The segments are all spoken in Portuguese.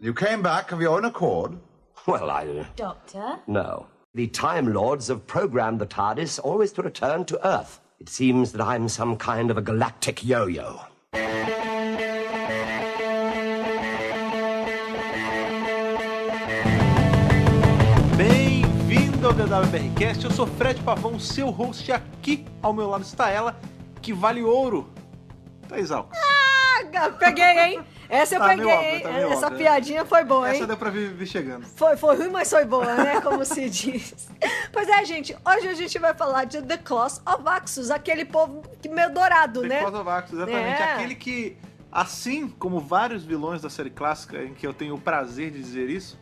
You came back of your own accord? Well, Doctor? No. The Time Lords have programmed the TARDIS always to return to Earth. It seems that I'm some kind of a galactic yo-yo. Bem-vindo ao DWBRcast, eu sou Fred Pavão, seu host, e aqui ao meu lado está ela, que vale ouro, Thaís Alves. Peguei, hein? Essa eu Tá peguei, meio óbvio, hein? tá meio Essa óbvio, piadinha foi boa, hein? Essa deu pra vir chegando. Foi ruim, mas foi boa, né? Como se diz. Pois é, gente, hoje a gente vai falar de The Claws of Axos, aquele povo meio dourado, The né? Claws of Axos, exatamente, É. aquele que, assim como vários vilões da série clássica, em que eu tenho o prazer de dizer isso,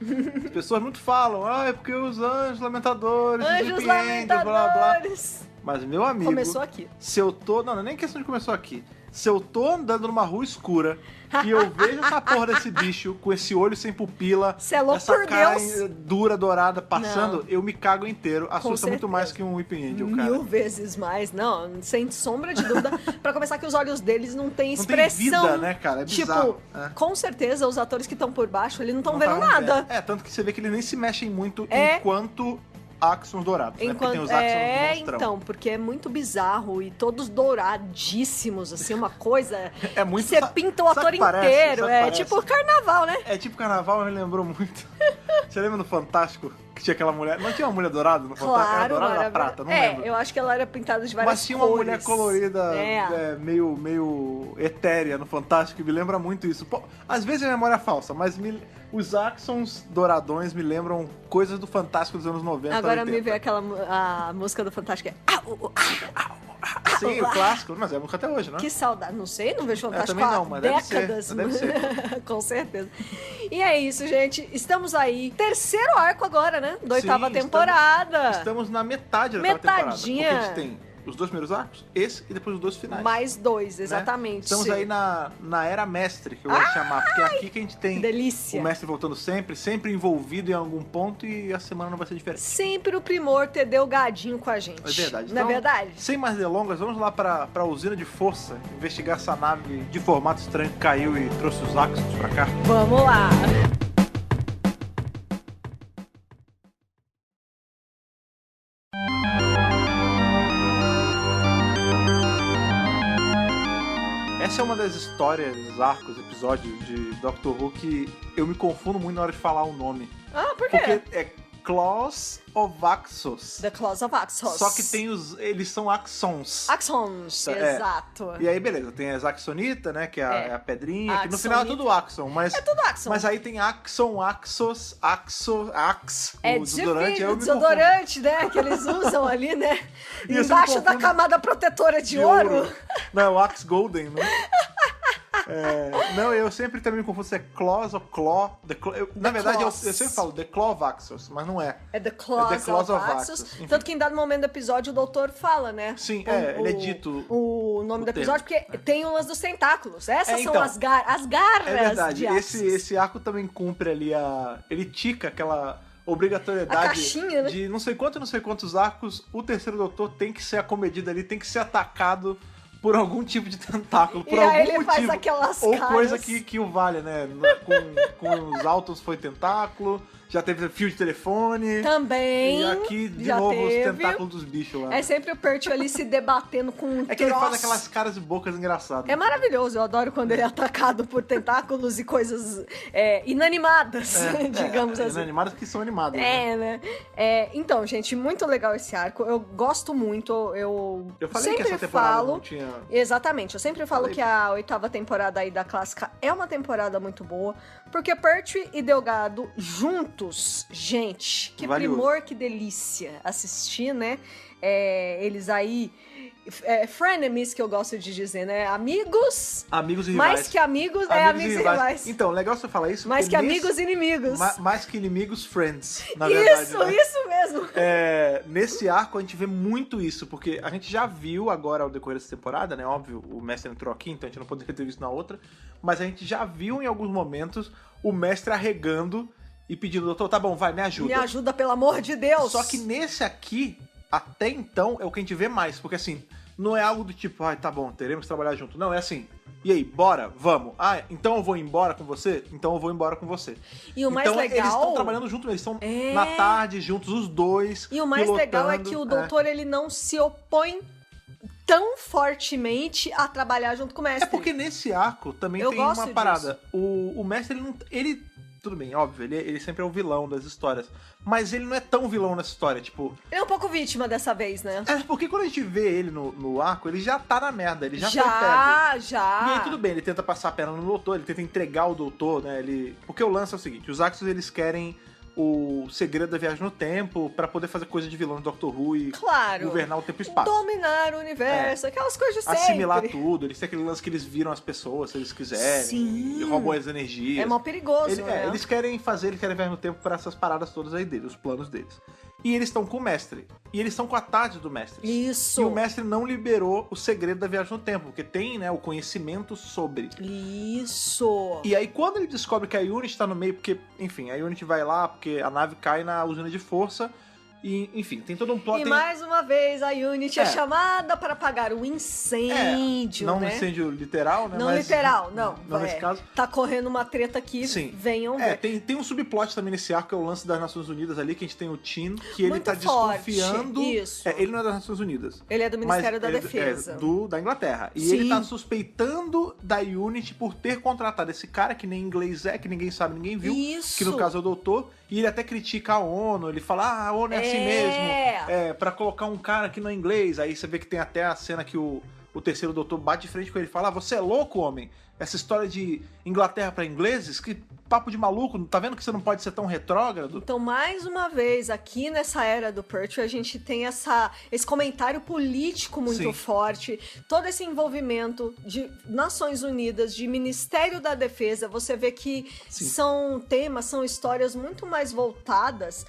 as pessoas muito falam, é porque os anjos lamentadores, Anjos os blá blá blá. lamentadores. Mas, meu amigo... Começou aqui. Se eu tô... Não, não é nem questão de começou aqui. Se eu tô andando numa rua escura e eu vejo essa porra desse bicho com esse olho sem pupila, Cê é louco, essa por cara Deus. dura, dourada, passando, Não. eu me cago inteiro. Assusta muito certeza. mais que um Weeping Angel, cara. 1000 vezes mais, não, sem sombra de dúvida. Pra começar que os olhos deles não têm Não tem expressão. vida, né, cara? É bizarro. Tipo, com certeza os atores que estão por baixo, eles não estão Não vendo tá- nada. tanto que você vê que eles nem se mexem muito É. enquanto Axons dourados, né? Porque tem os Axons monstrão. então, porque é muito bizarro e todos douradíssimos, assim, uma coisa. É muito- Você sa- pinta o sabe ator que parece? inteiro. Sabe que É parece? tipo carnaval, né? É tipo carnaval, me lembrou muito. Você lembra no Fantástico que tinha aquela mulher? Não tinha uma mulher dourada no Fantástico? Era Claro, dourada ou era maravilha. prata, não lembro. Eu acho que ela era pintada de várias Mas tinha uma cores. mulher colorida, É. meio etérea no Fantástico, que me lembra muito isso. Pô, às vezes é memória falsa, mas os Axons douradões me lembram coisas do Fantástico dos anos 90. Agora 80. me veio a música do Fantástico. Sim, o clássico, mas é música até hoje, né? Que saudade. Não sei, não vejo Fantástico também há não, mas deve ser, décadas. deve ser. Com certeza. E é isso, gente. Estamos aí. Terceiro arco agora, né? Da oitava Sim, temporada. Estamos na metade da oitava temporada. Metadinha. Porque a gente tem os dois primeiros arcos, esse e depois os dois finais. Mais dois, né? exatamente. Estamos aí na era mestre, que eu gosto de chamar, porque é aqui que a gente tem delícia. o mestre voltando sempre envolvido em algum ponto, e a semana não vai ser diferente. Sempre o primor ter delgadinho com a gente. É verdade. Não é Então, verdade? sem mais delongas, vamos lá pra usina de força, investigar essa nave de formato estranho que caiu e trouxe os Axons pra cá. Vamos lá. Essa é uma das histórias, arcos, episódios de Doctor Who que eu me confundo muito na hora de falar o nome. Ah, por quê? Porque é Claws of Axos. The Claws of Axos. Só que tem eles são Axons. Axons, É. exato. E aí, beleza, tem as Axonita, né, que é É. a pedrinha, que no Axonita. final é tudo Axon, mas... É tudo Axon. Mas aí tem Axon, Axos, Axe, É o desodorante, aí eu me desodorante, né? Que eles usam ali, né? E eu Embaixo sempre da confundo camada protetora de de ouro. Não, é o Axe Golden, né? Não, eu sempre também me confundo se é Claws ou Claw. Na verdade, eu Claws. sempre falo The Claw of Axos, mas não é. É The Claws, Claws of of Axos. Axos, enfim. Tanto que em dado momento do episódio o doutor fala, né? Sim, ele é dito o nome o do episódio, termo, porque tem o lance dos tentáculos. Essas então, são as garras É verdade, de Axos. esse arco também cumpre ali ele tica aquela obrigatoriedade A caixinha, né? de não sei quantos arcos o terceiro doutor tem que ser acomedido ali, tem que ser atacado por algum tipo de tentáculo, por E algum aí ele motivo. faz aquelas ou caras. coisa que o vale, né? Com os Autons foi tentáculo, já teve fio de telefone. Também. E aqui, de já novo, teve. os tentáculos dos bichos lá. É sempre o Pertwee ali se debatendo com um É que ele faz troço. aquelas caras e bocas engraçadas. É maravilhoso, eu adoro quando ele é atacado por tentáculos e coisas inanimadas, digamos assim. Animadas que são animadas. É, né? Então, gente, muito legal esse arco. Eu gosto muito, eu falei sempre que essa temporada falo... não tinha... Exatamente, eu sempre falo Falei. que a oitava temporada aí da clássica é uma temporada muito boa, porque Pertwee e Delgado juntos, gente, que Valioso. primor, que delícia assistir, né? Eles aí... frenemies, que eu gosto de dizer, né? Amigos e rivais. mais que amigos, amigos e rivais. Então, legal você falar isso. Mais porque que amigos e inimigos. Mais que inimigos, friends, na verdade. Isso, né? isso mesmo. Nesse arco a gente vê muito isso, porque a gente já viu agora ao decorrer dessa temporada, né? Óbvio, o mestre entrou aqui, então a gente não poderia ter visto na outra, mas a gente já viu em alguns momentos o mestre arregando e pedindo, doutor, tá bom, vai, me ajuda. Me ajuda, pelo amor de Deus. Só que nesse aqui, até então, é o que a gente vê mais, porque assim, não é algo do tipo, tá bom, teremos que trabalhar junto. Não, é assim, E aí, bora? Vamos. Ah, então eu vou embora com você? Então eu vou embora com você. E o mais então, legal... eles estão trabalhando juntos, eles estão na tarde, juntos, os dois. E o mais legal é pilotando. que o doutor, ele não se opõe tão fortemente a trabalhar junto com o mestre. É porque nesse arco também Eu tem gosto uma parada. O mestre, ele não. Ele, tudo bem, óbvio, ele sempre é o vilão das histórias. Mas ele não é tão vilão nessa história, tipo. Ele é um pouco vítima dessa vez, né? É porque quando a gente vê ele no arco, ele já tá na merda, ele já foi pego. Já. E aí tudo bem, ele tenta passar a perna no doutor, ele tenta entregar o doutor, né? Porque o lance é o seguinte, os Axis, eles querem o segredo da viagem no tempo pra poder fazer coisa de vilão de Doctor Who e Claro. governar o tempo e espaço. Dominar o universo, aquelas coisas de sempre. Assimilar tudo, eles têm aquele lance que eles viram as pessoas, se eles quiserem, Sim. e roubam as energias. É mó perigoso, né? Eles querem viajar no tempo pra essas paradas todas aí deles, os planos deles. E eles estão com o mestre. E eles estão com a tarde do mestre. Isso. E o mestre não liberou o segredo da viagem no tempo, porque tem, né, o conhecimento sobre. Isso. E aí, quando ele descobre que a Unity tá no meio, porque, enfim, a Unity vai lá, porque a nave cai na usina de força, e, enfim, tem todo um plot. E mais uma vez a Unity é É. chamada para apagar o incêndio, não um né? incêndio literal, né? Não mas, literal, não. Não nesse caso. Tá correndo uma treta aqui, Sim. venham ver. Tem um subplot também nesse arco, que é o lance das Nações Unidas ali, que a gente tem o Tim, que ele Muito tá forte, desconfiando. isso. Ele não é das Nações Unidas. Ele é do Ministério da ele Defesa. Da Inglaterra. E Sim. ele tá suspeitando da Unity por ter contratado esse cara que nem inglês é, que ninguém sabe, ninguém viu. Isso. Que no caso é o doutor. E ele até critica a ONU. Ele fala, a ONU é assim mesmo. Pra colocar um cara que não é inglês. Aí você vê que tem até a cena que o terceiro doutor bate de frente com ele e fala, você é louco, homem? Essa história de Inglaterra pra ingleses? Que papo de maluco, tá vendo que você não pode ser tão retrógrado? Então, mais uma vez, aqui nessa era do Pertwee, a gente tem esse comentário político muito Sim. forte, todo esse envolvimento de Nações Unidas, de Ministério da Defesa. Você vê que Sim. são histórias muito mais voltadas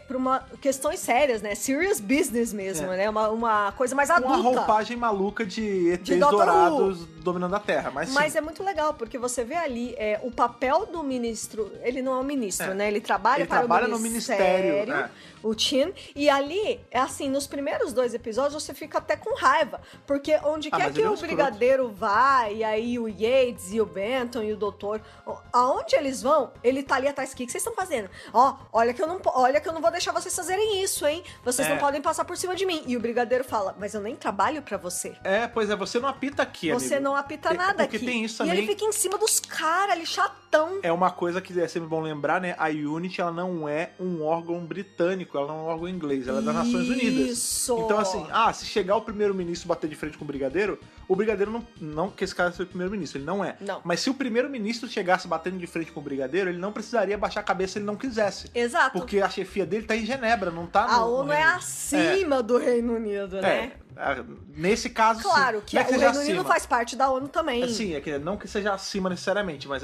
para questões sérias, né? Serious business mesmo, né? Uma coisa mais adulta. Uma roupagem maluca de ETs De Dr. dourados dominando a Terra. Mas sim. É muito legal, porque você vê ali o papel do ministro. Ele não é um ministro, né? Ele trabalha no ministério. O Tim. E ali, assim, nos primeiros 2 episódios, você fica até com raiva. Porque onde quer mas que ele é um o escroto. brigadeiro vai, e aí o Yates e o Benton e o doutor, aonde eles vão, ele tá ali atrás. O que vocês estão fazendo? Olha que eu não vou deixar vocês fazerem isso, hein? Vocês não podem passar por cima de mim. E o brigadeiro fala, mas eu nem trabalho pra você. Pois é, você não apita aqui, Você amigo. não apita nada porque aqui. tem isso E também. ele fica em cima dos caras ali, chatão. É uma coisa que é sempre bom lembrar, né? A Unity, ela não é um órgão britânico, ela não é um órgão inglês, ela é das Nações Unidas. Isso. Então, assim, se chegar o primeiro-ministro bater de frente com o brigadeiro não que esse cara seja o primeiro-ministro, ele não é. Não. Mas se o primeiro-ministro chegasse batendo de frente com o brigadeiro, ele não precisaria baixar a cabeça se ele não quisesse. Exato. Porque a chefia dele tá em Genebra, não tá A no ONU é Reino- acima do Reino Unido, né? Nesse caso, Claro, sim. que Não é o seja Reino Unido acima. faz parte da ONU também. Sim, não que seja acima necessariamente, mas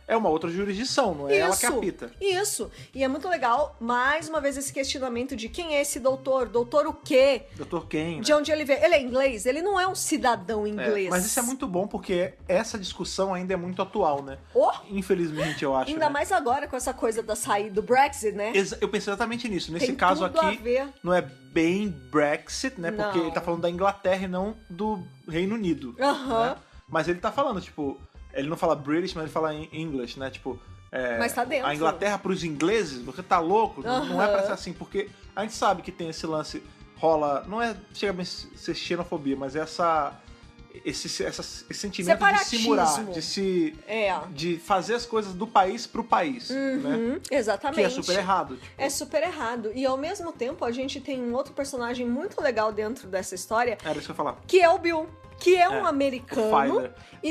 é uma outra jurisdição, não é ela que apita. Isso. E é muito legal, mais uma vez, esse questionamento de quem é esse doutor? Doutor o quê? Dr. Ken, De onde ele veio? Ele é inglês? Ele não é um cidadão inglês. Mas isso é muito bom porque essa discussão ainda é muito atual, né? Infelizmente, eu acho. Ainda né? mais agora com essa coisa da saída do Brexit, né? Eu pensei exatamente nisso. Nesse Tem caso tudo a aqui, ver. não é bem Brexit, né? Porque Não. ele tá falando da Inglaterra e não do Reino Unido. Aham. Né? Mas ele tá falando, tipo, ele não fala British, mas ele fala em English, né? Tipo, Mas tá dentro. a Inglaterra pros ingleses, você tá louco? Não é Aham. pra ser assim, porque a gente sabe que tem esse lance, chega a ser xenofobia, mas esse sentimento de se murar, de fazer as coisas do país pro país, né? Exatamente. Que é super errado. Tipo. É super errado. E ao mesmo tempo, a gente tem um outro personagem muito legal dentro dessa história, Era isso que eu ia falar. que é o Bill. Que é um o americano. Filer. E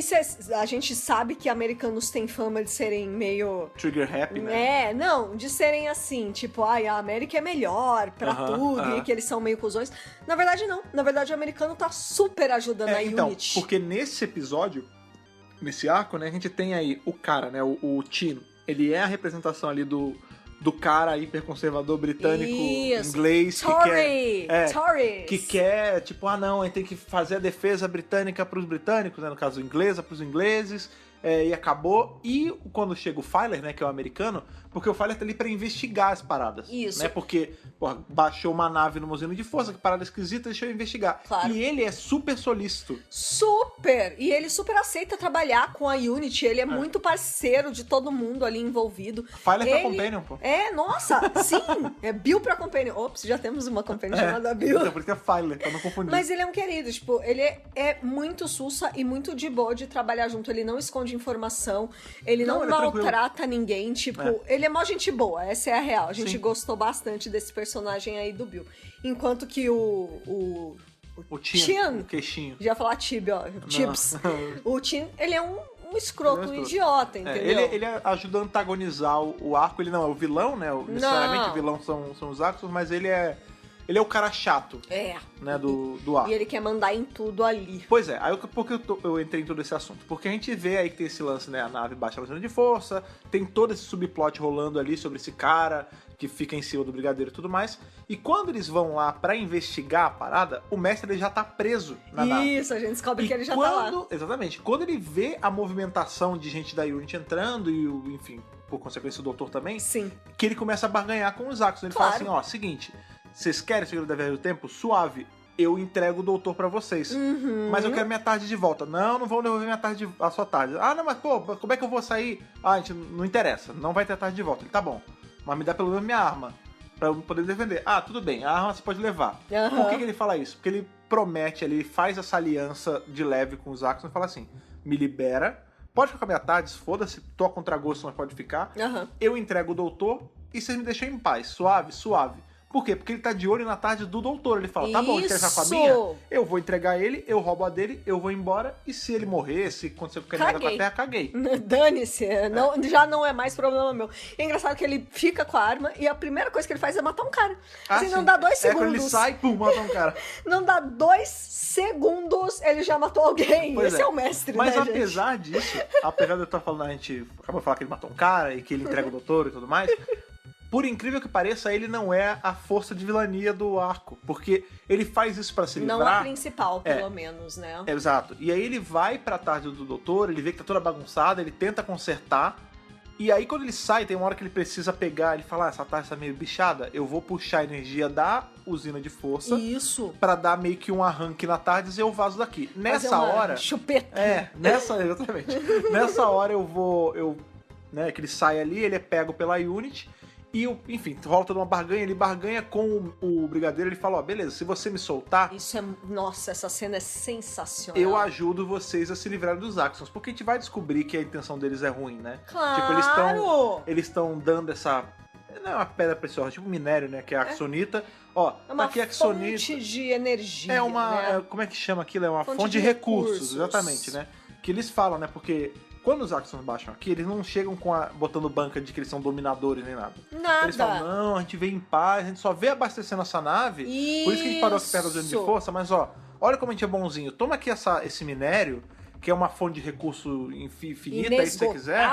a gente sabe que americanos têm fama de serem meio... Trigger happy, né? De serem assim, tipo, a América é melhor pra tudo, e que eles são meio cuzões. Na verdade, não. Na verdade, o americano tá super ajudando a Então, Unity. porque nesse episódio, nesse arco, né, a gente tem aí o cara, né, o Tim, ele é a representação ali do cara hiperconservador britânico, inglês, que quer, tipo, não, a gente tem que fazer a defesa britânica pros britânicos, né, no caso inglesa pros ingleses, e acabou. E quando chega o Filer, né, que é o americano, porque o Filer tá ali pra investigar as paradas. Isso. Né, porque, porra, baixou uma nave numa usina de força, que parada esquisita, deixa eu investigar. Claro. E ele é super solícito. Super! E ele super aceita trabalhar com a Unity, ele é muito parceiro de todo mundo ali envolvido. Filer pra Companion, pô. Nossa, sim! É Bill pra Companion. Ops, já temos uma Companion chamada Bill. Então, por isso que é Filer, pra não confundir. Mas ele é um querido, tipo, ele é muito sussa e muito de boa de trabalhar junto. Ele não esconde informação, ele não Ele é maltrata ninguém, tipo, ele é mó gente boa, essa é a real. A gente Sim. gostou bastante desse personagem aí do Bill. Enquanto que o Tim, o queixinho. já ia falar Tib, ó, Tibbs. O Tim, ele é um escroto, Ele é um um idiota, entendeu? Ele ajuda a antagonizar o arco, ele não é o vilão, né? Necessariamente o vilão são os Axos, mas ele é o cara chato, né, do arco. E ele quer mandar em tudo ali. Pois é, aí por que eu entrei em todo esse assunto? Porque a gente vê aí que tem esse lance, né, a nave baixa a usina de força, tem todo esse subplot rolando ali sobre esse cara que fica em cima do brigadeiro e tudo mais, e quando eles vão lá pra investigar a parada, o mestre ele já tá preso na nave. Isso, a gente descobre E que ele já tá lá. Exatamente. Quando ele vê a movimentação de gente da Unity entrando e, enfim, por consequência o doutor também, Sim. que ele começa a barganhar com os Axos. Ele Claro. fala assim, ó, seguinte, vocês querem o segredo da viagem do tempo? Suave. Eu entrego o doutor pra vocês. Mas eu quero minha tarde de volta. Não vão devolver a sua tarde. Ah, não, mas pô, como é que eu vou sair? Ah, gente, não interessa. Não vai ter a tarde de volta. Ele, tá bom. Mas me dá pelo menos minha arma. Pra eu poder defender. Ah, tudo bem. A arma você pode levar. Por que ele fala isso? Porque ele promete ali, ele faz essa aliança de leve com os Axons e fala assim, me libera, pode ficar com a minha tarde, foda-se, tô a contragosto, mas pode ficar. Eu entrego o doutor e vocês me deixam em paz. Suave, suave. Por quê? Porque ele tá de olho na tarde do doutor. Ele fala, tá bom, ele quer ficar com a minha? Eu vou entregar ele, eu roubo a dele, eu vou embora. E se ele morrer, se acontecer qualquer merda com a Terra, caguei. Dane-se, já não é mais problema meu. E é engraçado que ele fica com a arma e a primeira coisa que ele faz é matar um cara. Assim, não dá 2 segundos. Quando ele sai, pum, mata um cara. Não dá 2 segundos, ele já matou alguém. Pois Esse é o mestre, Mas né, apesar disso, apesar de eu estar falando, a gente acabou de falar que ele matou um cara e que ele entrega o doutor e tudo mais... Por incrível que pareça, ele não é a força de vilania do arco. Porque ele faz isso pra se livrar... Não a principal, pelo menos, né? Exato. E aí ele vai pra tarde do doutor, ele vê que tá toda bagunçada, ele tenta consertar. E aí quando ele sai, tem uma hora que ele precisa pegar, ele fala, essa tarde tá meio bichada, eu vou puxar a energia da usina de força... Isso. Pra dar meio que um arranque na tarde e eu vazo daqui. Nessa hora... chupeta. Exatamente. Nessa hora né, que ele sai ali, ele é pego pela Unity... E, enfim, rola toda uma barganha, ele barganha com o brigadeiro, ele fala, ó, beleza, se você me soltar... Nossa, essa cena é sensacional. Eu ajudo vocês a se livrarem dos Axons, porque a gente vai descobrir que a intenção deles é ruim, né? Claro! Tipo, eles estão dando essa... Não é uma pedra preciosa, tipo minério, né, que é a axonita. Ó, é uma aqui a axonita... fonte de energia, É uma... né? Como é que chama aquilo? É uma fonte de recursos, exatamente, né? Que eles falam, né, porque... Quando os Axons baixam aqui, eles não chegam botando banca de que eles são dominadores nem nada. Nada. Eles falam, não, a gente vem em paz, a gente só vê abastecendo essa nave. Por isso que a gente parou aqui perto da usina de força, mas ó, olha como a gente é bonzinho. Toma aqui esse minério, que é uma fonte de recurso infinita, aí se você quiser.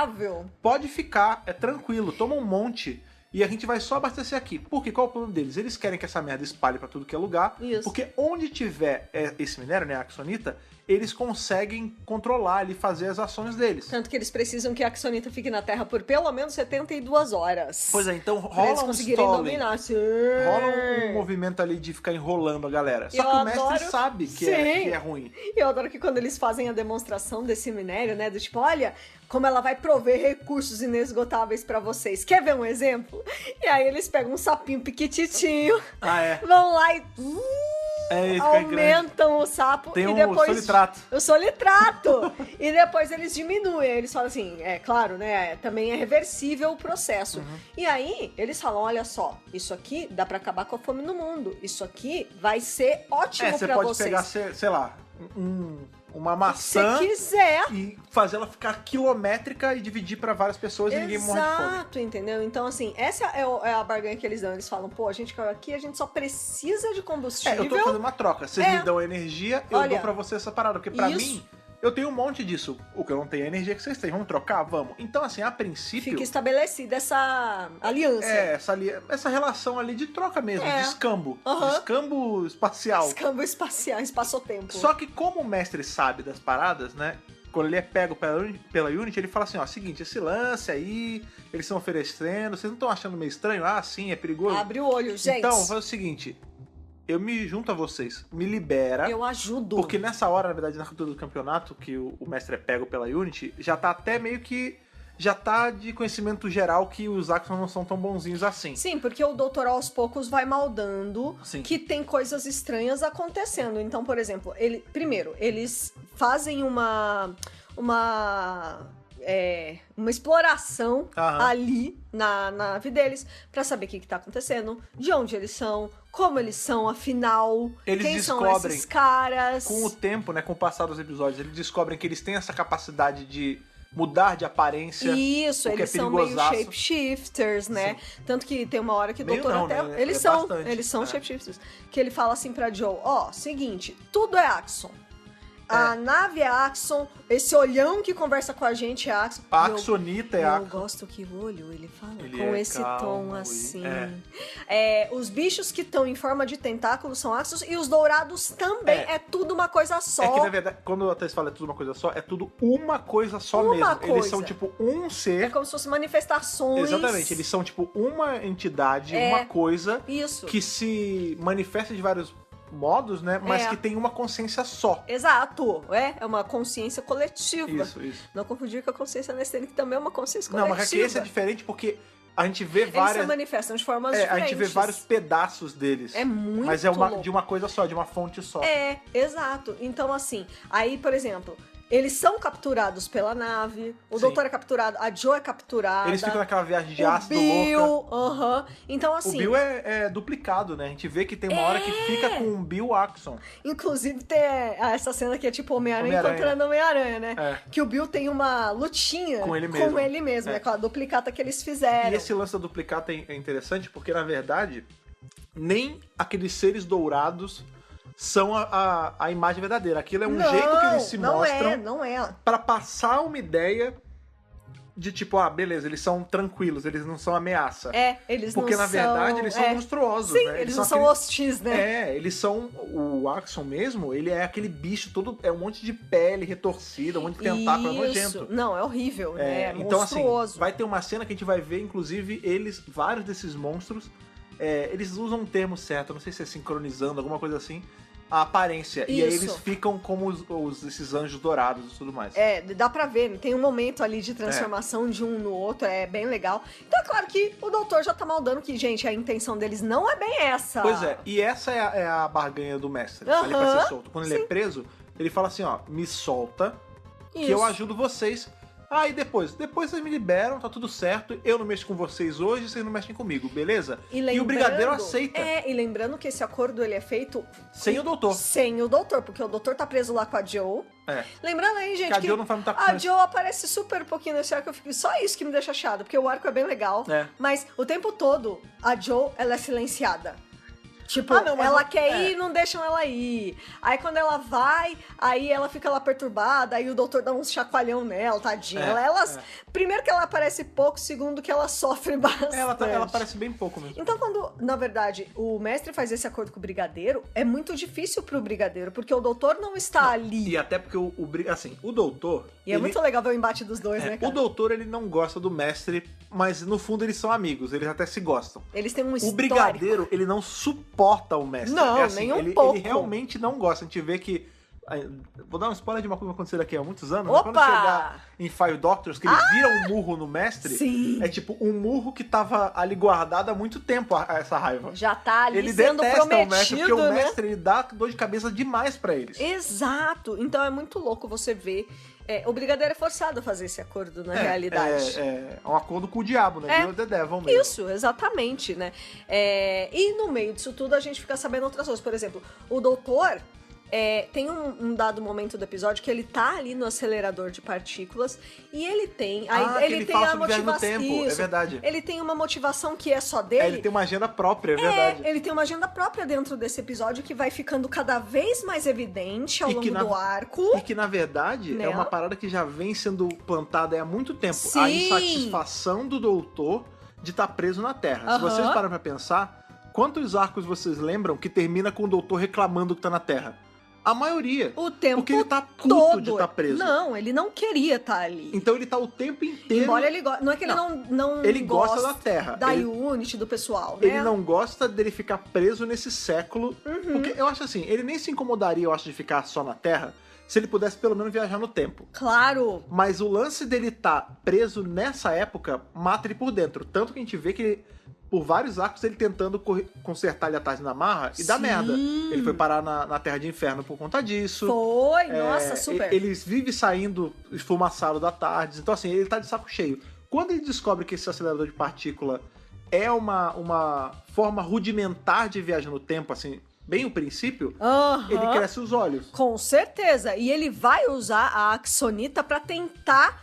Pode ficar, é tranquilo, toma um monte. E a gente vai só abastecer aqui. Por quê? Qual é o plano deles? Eles querem que essa merda espalhe pra tudo que é lugar. Isso. Porque onde tiver esse minério, né, a axonita, eles conseguem controlar e fazer as ações deles. Tanto que eles precisam que a Axonita fique na Terra por pelo menos 72 horas. Pois é, então pra eles rola um conseguirem stalling. dominar. Sim. Rola um movimento ali de ficar enrolando a galera. Só que o mestre sabe que é ruim. E eu adoro que quando eles fazem a demonstração desse minério, né, do tipo, olha... como ela vai prover recursos inesgotáveis pra vocês. Quer ver um exemplo? E aí eles pegam um sapinho piquititinho, vão lá e aumentam o sapo tem e depois... solitrato. O solitrato! E depois eles diminuem. Eles falam assim, é claro, né? Também é reversível o processo. E aí, eles falam, olha só, isso aqui dá pra acabar com a fome no mundo. Isso aqui vai ser ótimo pra vocês. Você pode pegar, sei lá, uma maçã se quiser. E fazer ela ficar quilométrica e dividir pra várias pessoas e ninguém morre de fome. Exato, entendeu? Então, assim, essa é a barganha que eles dão. Eles falam, pô, a gente caiu aqui, a gente só precisa de combustível. Eu tô fazendo uma troca. Vocês me dão energia, eu dou pra você essa parada. Porque pra mim, eu tenho um monte disso. O que eu não tenho é a energia que vocês têm. Vamos trocar? Vamos. Então, assim, a princípio... fica estabelecida essa aliança. Essa relação ali de troca mesmo, de escambo. Uhum. De escambo espacial. Escambo espacial, espaço-tempo. Só que como o mestre sabe das paradas, né? quando ele é pego pela Unity, ele fala assim, ó, seguinte, esse lance aí, eles estão oferecendo, vocês não estão achando meio estranho? Ah, sim, é perigoso. Abre o olho, gente. Então, faz o seguinte, eu me junto a vocês, me libera. Eu ajudo. Porque nessa hora, na verdade, na altura do campeonato, que o mestre é pego pela Unity, já tá até meio que... Já tá de conhecimento geral que os Axons não são tão bonzinhos assim. Sim, porque o doutor aos poucos vai maldando Sim. que tem coisas estranhas acontecendo. Então, por exemplo, primeiro, eles fazem uma exploração ali na nave deles pra saber o que tá acontecendo, de onde eles são, como eles são, afinal, Eles quem são descobrem esses caras. Com o tempo, né, com o passar dos episódios, eles descobrem que eles têm essa capacidade de mudar de aparência. Isso, o que eles é são meio perigosaço. shapeshifters, né? Tanto que tem uma hora que o Meio doutor não, até... né? Eles É são, bastante. eles são É. shapeshifters. Que ele fala assim pra Joe, ó, seguinte, tudo é Axon. A nave é Axon, esse olhão que conversa com a gente é Axon. A E eu- Axonita é eu Axon. gosto que o olho, ele fala Ele com é esse calmo tom e- assim. é. Os bichos que estão em forma de tentáculos são Axons e os dourados também. É. É tudo uma coisa só. É que, na verdade, quando a Thaís fala é tudo uma coisa só, é tudo uma coisa só Uma mesmo. Eles coisa. são, tipo, um ser... É como se fossem manifestações. Exatamente, eles são, tipo, uma entidade, É. uma coisa Isso. que se manifesta de vários modos, né? Mas É. que tem uma consciência só. Exato, é uma consciência coletiva. Isso. Não confundir com a consciência anestênica, que também é uma consciência Não, coletiva. mas aqui esse é diferente porque a gente vê Eles se várias... manifestam de formas a diferentes. gente vê vários pedaços deles. É muito Mas é louco. de uma coisa só, de uma fonte só. É, exato. Então, assim, aí, por exemplo, eles são capturados pela nave, o Sim. doutor é capturado, a Joe é capturada. Eles ficam naquela viagem de o ácido Bill, louca. aham. Então, O assim, Bill é duplicado, né? A gente vê que tem uma hora que fica com um Bill Axon. inclusive tem essa cena que é tipo Homem-Aranha Homem-Aranha. encontrando Homem-Aranha, né? É. Que o Bill tem uma lutinha Com ele mesmo. É. Com a duplicata que eles fizeram. E esse lance da duplicata é interessante porque, na verdade, nem aqueles seres dourados são a imagem verdadeira. Aquilo é um jeito que eles se mostram Não é. pra passar uma ideia de tipo, beleza, eles são tranquilos, eles não são ameaça. Eles Porque, não na verdade, eles são monstruosos, Sim, né? eles não são aquele- hostis, né? Eles são... O Axon mesmo, ele é aquele bicho todo... É um monte de pele retorcida, um monte de tentáculo, é nojento. Não, é horrível, né? É Então, assim, monstruoso. vai ter uma cena que a gente vai ver, inclusive, vários desses monstros, eles usam um termo certo, não sei se é sincronizando, alguma coisa assim, a aparência. E aí Isso. eles ficam como esses anjos dourados e tudo mais. Dá pra ver, tem um momento ali de transformação de um no outro, é bem legal. Então é claro que o doutor já tá maldando que, gente, a intenção deles não é bem essa. Pois é, e essa é a barganha do mestre, ali pra ser solto. Quando ele é preso, ele fala assim, me solta, que eu Isso. ajudo vocês. E depois vocês me liberam, tá tudo certo, eu não mexo com vocês hoje, vocês não mexem comigo, beleza? E o Brigadeiro aceita. E lembrando que esse acordo ele é feito Sem o doutor. Sem o doutor, porque o doutor tá preso lá com a Joe. Lembrando aí, gente, Que a Joe não faz muita a coisa. Joe aparece super pouquinho nesse arco, só isso que me deixa chateado, porque o arco é bem legal, mas o tempo todo a Joe, ela é silenciada. Tipo, não, mas ela não- quer ir, não deixam ela ir. Aí quando ela vai, aí ela fica lá perturbada, aí o doutor dá um chacoalhão nela, tadinha. Primeiro que ela aparece pouco, segundo que ela sofre bastante. Ela parece bem pouco mesmo. Então, quando, na verdade, o mestre faz esse acordo com o brigadeiro, é muito difícil pro brigadeiro, porque o doutor não está ali. E até porque o doutor... E é muito legal ver o embate dos dois, né, O cara? doutor, ele não gosta do mestre, mas no fundo eles são amigos, eles até se gostam. Eles têm um O histórico. brigadeiro, ele não suporta o mestre. Não, é assim, nem um ele, pouco. Ele realmente não gosta. A gente vê que... Vou dar um spoiler de uma coisa que vai acontecer daqui a muitos anos. Opa! Mas quando chegar em Five Doctors, que eles viram um murro no mestre, Sim. é tipo um murro que tava ali guardado há muito tempo, essa raiva. Já tá ali Ele sendo detesta prometido, o mestre, porque o né? mestre ele dá dor de cabeça demais pra eles. Exato. Então é muito louco você ver. O brigadeiro é forçado a fazer esse acordo na realidade. É um acordo com o diabo, né? Deus the Devil mesmo. Isso, exatamente, né? E no meio disso tudo a gente fica sabendo outras coisas. Por exemplo, o doutor tem um dado momento do episódio que ele tá ali no acelerador de partículas e ele tem. Ele fala sobre viagem no tempo, é verdade. Ele tem uma motivação que é só dele. Ele tem uma agenda própria, é verdade. Ele tem uma agenda própria dentro desse episódio que vai ficando cada vez mais evidente ao longo do arco. E que, na verdade, Né? é uma parada que já vem sendo plantada há muito tempo. Sim. A insatisfação do doutor de estar preso na Terra. Se vocês param pra pensar, quantos arcos vocês lembram que termina com o doutor reclamando que tá na Terra? A maioria. O tempo Porque ele tá puto todo. de estar preso. Não, ele não queria estar ali. Então ele tá o tempo inteiro... Embora ele goste. Não é que ele não ele gosta da Terra. Da Ele- Unity, do pessoal, né? Ele não gosta dele ficar preso nesse século. Porque eu acho assim, ele nem se incomodaria, eu acho, de ficar só na Terra se ele pudesse pelo menos viajar no tempo. Claro. Mas o lance dele estar preso nessa época mata ele por dentro. Tanto que a gente vê que ele, por vários arcos, ele tentando consertar ele atrás na marra e dá Sim. merda. Ele foi parar na Terra de Inferno por conta disso. Foi, nossa, super. Ele vive saindo esfumaçado da tarde. Então, assim, ele tá de saco cheio. Quando ele descobre que esse acelerador de partícula é uma forma rudimentar de viagem no tempo, assim, bem o princípio, Aham. ele cresce os olhos. Com certeza. E ele vai usar a Axonita pra tentar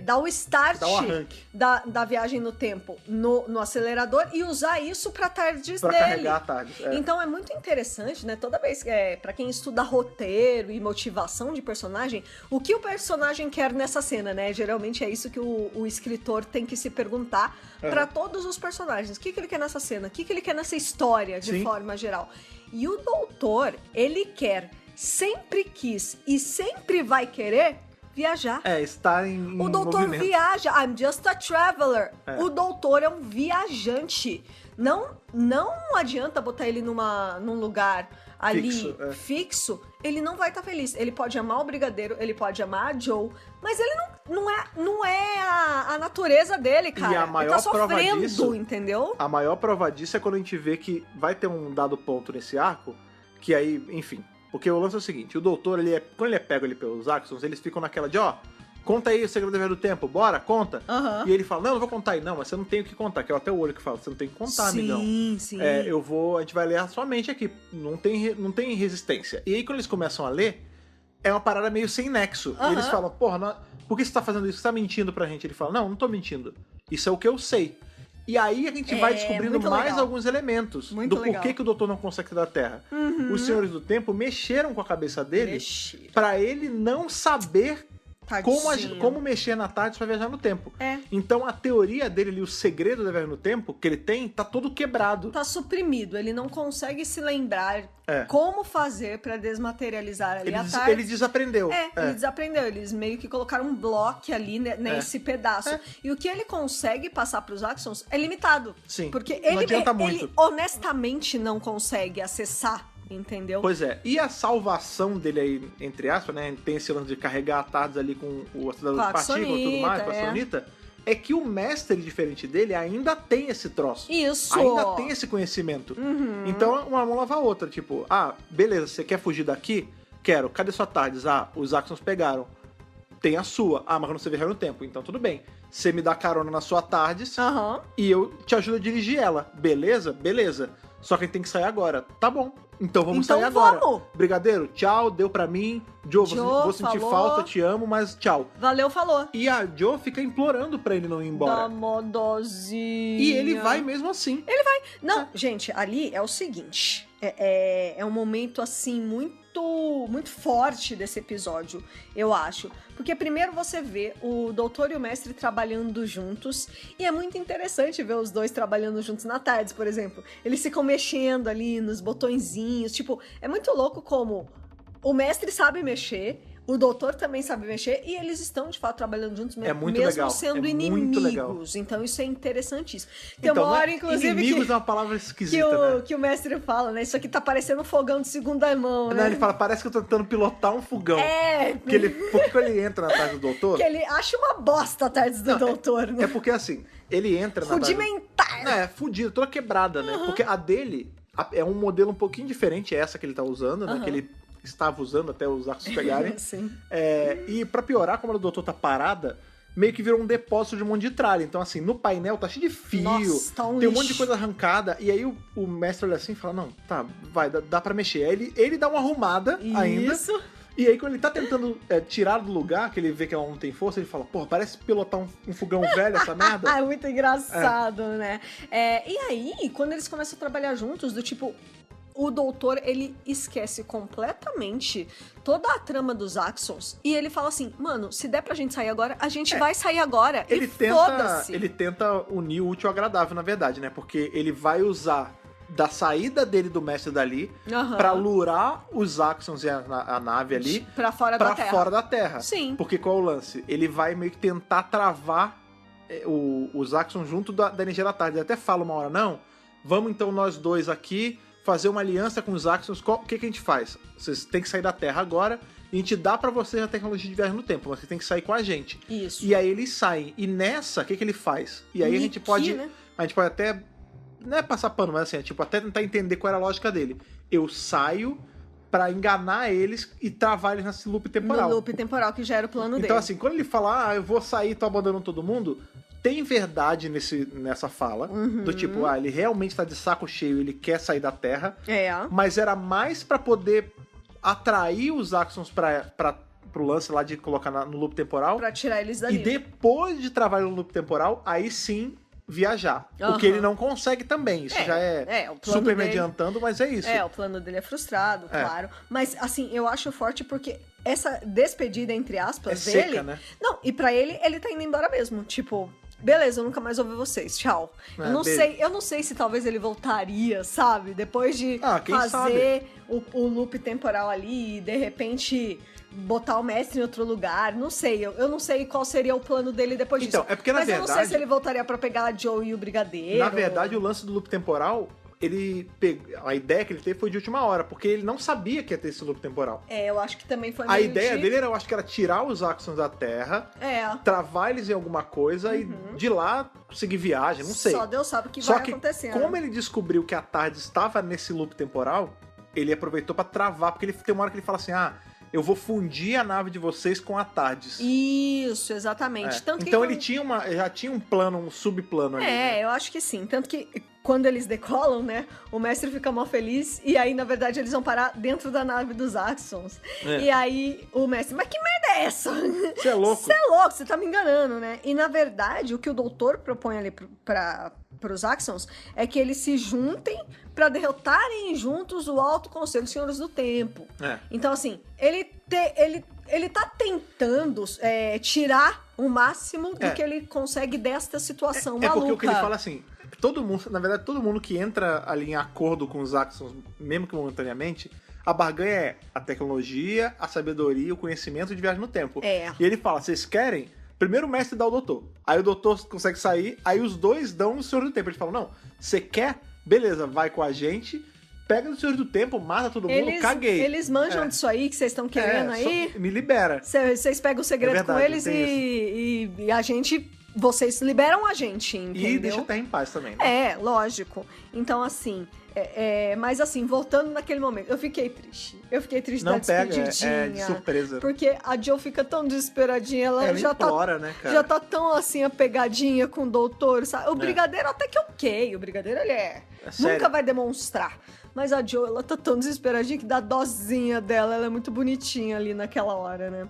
dar o start Dá o arranque. da viagem no tempo no acelerador e usar isso pra tardes Pra dele. carregar a tarde. Então é muito interessante, né? Toda vez que pra quem estuda roteiro e motivação de personagem, o que o personagem quer nessa cena, né? Geralmente é isso que o escritor tem que se perguntar pra todos os personagens. O que ele quer nessa cena? O que ele quer nessa história, de Sim. forma geral? E o doutor, ele sempre quis e sempre vai querer viajar. Estar em O doutor movimento. viaja. I'm just a traveler. É. O doutor é um viajante. Não adianta botar ele num lugar ali fixo. Ele não vai estar feliz. Ele pode amar o Brigadeiro, ele pode amar a Joe, mas ele não é a natureza dele, cara. E a ele maior tá sofrendo, prova disso- entendeu? A maior prova disso é quando a gente vê que vai ter um dado ponto nesse arco, que aí, enfim. Porque o lance é o seguinte, o doutor, quando ele é pego ali pelos Axons, eles ficam naquela de, conta aí o segredo da viagem do tempo, bora, conta. Aham. E ele fala, não vou contar aí. Não, mas você não tem o que contar, que é até o olho que fala, você não tem que contar, amigão. Sim. A gente vai ler a sua mente aqui, não tem resistência. E aí quando eles começam a ler, é uma parada meio sem nexo. E eles falam, porra, por que você tá fazendo isso? Você tá mentindo pra gente? Ele fala, não tô mentindo. Isso é o que eu sei. E aí a gente vai descobrindo muito mais legal. alguns elementos Muito do legal. porquê que o doutor não consegue sair da Terra. Os Senhores do Tempo mexeram com a cabeça dele Mexeram. pra ele não saber Tadinho. como mexer na tarde pra viajar no tempo. É. Então a teoria dele ali, o segredo da viagem no tempo que ele tem, tá todo quebrado. Tá suprimido, ele não consegue se lembrar como fazer pra desmaterializar ali a tarde. Ele desaprendeu. Ele desaprendeu. Eles meio que colocaram um bloco ali nesse pedaço. E o que ele consegue passar pros Axons é limitado. Sim. Porque Não adianta muito. ele honestamente não consegue acessar, entendeu? Pois é. E a salvação dele aí, entre aspas, né? Tem esse lance de carregar a tardes ali com o acelerador de partícula e tudo mais, com a sonita. É que o mestre, diferente dele, ainda tem esse troço. Isso! Ainda tem esse conhecimento. Então, uma mão lava a outra. Tipo, beleza, você quer fugir daqui? Quero. Cadê sua tardes? Os Axons pegaram. Tem a sua. Mas quando você viajar no tempo. Então, tudo bem. Você me dá carona na sua tardes e eu te ajudo a dirigir ela. Beleza? Beleza. Só que a gente tem que sair agora. Tá bom. Então vamos sair agora. Vamos. Brigadeiro, tchau, deu pra mim. Joe, vou sentir falou. falta, te amo, mas tchau. Valeu, falou. E a Joe fica implorando pra ele não ir embora. Dá modozinha. E ele vai mesmo assim. Não, gente, ali é o seguinte. É um momento, assim, muito forte desse episódio, eu acho. Porque primeiro você vê o doutor e o mestre trabalhando juntos. E é muito interessante ver os dois trabalhando juntos na tarde, por exemplo. Eles ficam mexendo ali nos botõezinhos. Tipo, é muito louco como o mestre sabe mexer, o doutor também sabe mexer, e eles estão, de fato, trabalhando juntos, mesmo legal. sendo É inimigos. muito legal. Então isso é interessantíssimo. Tem Então, uma hora, né, inclusive, inimigos é uma palavra esquisita, né? que o mestre fala, né? Isso aqui tá parecendo um fogão de segunda mão, Não, né? ele fala, parece que eu tô tentando pilotar um fogão. Porque quando ele entra na tarde do doutor... Que ele acha uma bosta a tarde do doutor, né? É porque assim, ele entra na Rudimentar. Fudida, toda quebrada, né? Porque a dele é um modelo um pouquinho diferente, essa que ele tá usando, né? Que ele estava usando até os arcos pegarem. Sim. E pra piorar, como a do doutor tá parada, meio que virou um depósito de um monte de tralha. Então, assim, no painel tá cheio de fio, Nossa, tá um tem um lixo. monte de coisa arrancada. E aí o mestre olha assim e fala, não, tá, vai, dá pra mexer. Aí ele dá uma arrumada ainda. Isso. E aí, quando ele tá tentando tirar do lugar, que ele vê que ela não tem força, ele fala, porra, parece pilotar um fogão velho essa merda. É muito engraçado, né? E aí, quando eles começam a trabalhar juntos, do tipo... O doutor, ele esquece completamente toda a trama dos Axons e ele fala assim, mano, se der pra gente sair agora, a gente vai sair agora. Ele Foda-se. tenta unir o útil ao agradável, na verdade, né? Porque ele vai usar da saída dele do mestre dali pra lurar os Axons e a nave ali pra fora da Terra. Sim. Porque qual é o lance? Ele vai meio que tentar travar os Axons junto da energia da tarde. Ele até fala uma hora, não, vamos então nós dois aqui fazer uma aliança com os Axons. O que a gente faz? Vocês têm que sair da Terra agora e a gente dá pra vocês a tecnologia de viagem no tempo, mas vocês têm que sair com a gente. Isso. E aí eles saem. E nessa, o que ele faz? E aí a gente pode... né? A gente pode até... Não é passar pano, mas assim, é tipo, até tentar entender qual era a lógica dele. Eu saio pra enganar eles e travar eles nesse loop temporal. No loop temporal, que já era o plano dele. Então, assim, quando ele fala, eu vou sair, tô abandonando todo mundo, tem verdade nessa fala. Do tipo, ele realmente tá de saco cheio, ele quer sair da Terra. Mas era mais pra poder atrair os Axons pro lance lá de colocar no loop temporal. Pra tirar eles dali. E depois de travar no loop temporal, aí sim viajar. O que ele não consegue também. Isso já é o plano super me dele, adiantando, mas é isso. o plano dele é frustrado, claro. Mas, assim, eu acho forte porque essa despedida, entre aspas, dele... seca, né? Não, e pra ele tá indo embora mesmo. Tipo, beleza, eu nunca mais ouvi vocês, tchau. Eu não sei se talvez ele voltaria, sabe? Depois de fazer o loop temporal ali e, de repente... botar o mestre em outro lugar, não sei, eu não sei qual seria o plano dele depois disso. Então, é porque na verdade... Mas eu não sei se ele voltaria pra pegar a Joe e o Brigadeiro. Na verdade, o lance do loop temporal, a ideia que ele teve foi de última hora, porque ele não sabia que ia ter esse loop temporal. Eu acho que também foi A ideia dele eu acho que era tirar os Axons da Terra, travar eles em alguma coisa e de lá seguir viagem, não sei. Só Deus sabe o que vai acontecer. Como ele descobriu que a tarde estava nesse loop temporal, ele aproveitou pra travar, porque ele tem uma hora que ele fala assim, eu vou fundir a nave de vocês com a TARDIS. Isso, exatamente. Tanto então que ele já tinha um plano, um subplano ali. Né? Eu acho que sim. Tanto que quando eles decolam, né, o mestre fica mal feliz e aí, na verdade, eles vão parar dentro da nave dos Axons. E aí o mestre, mas que merda é essa? Você é louco. Você é louco, você tá me enganando, né? E, na verdade, o que o doutor propõe ali pros Axons é que eles se juntem pra derrotarem juntos o Alto Conselho dos Senhores do Tempo. Então, assim, ele tá tentando tirar o máximo do que ele consegue desta situação maluca. Porque o que ele fala assim, na verdade, todo mundo que entra ali em acordo com os Axons, mesmo que momentaneamente, a barganha é a tecnologia, a sabedoria, o conhecimento de viagem no tempo. E ele fala, vocês querem? Primeiro o mestre dá o doutor. Aí o doutor consegue sair, aí os dois dão o Senhor do Tempo. Ele fala, não, você quer? Beleza, vai com a gente, pega o Senhor do Tempo, mata todo mundo, caguei. Eles manjam disso aí que vocês estão querendo aí. Me libera. Vocês pegam o segredo com eles e a gente... Vocês liberam a gente, entendeu? E deixa a Terra em paz também, né? Lógico. Então, assim... mas assim, voltando naquele momento, eu fiquei triste. Não da pega, despedidinha. de surpresa. Porque a Joe fica tão desesperadinha, ela já implora, né, cara? Já tá tão assim, apegadinha com o doutor, sabe? O Brigadeiro até que ok, o Brigadeiro ele nunca vai demonstrar. Mas a Joe, ela tá tão desesperadinha que dá dozinha dela, ela é muito bonitinha ali naquela hora, né?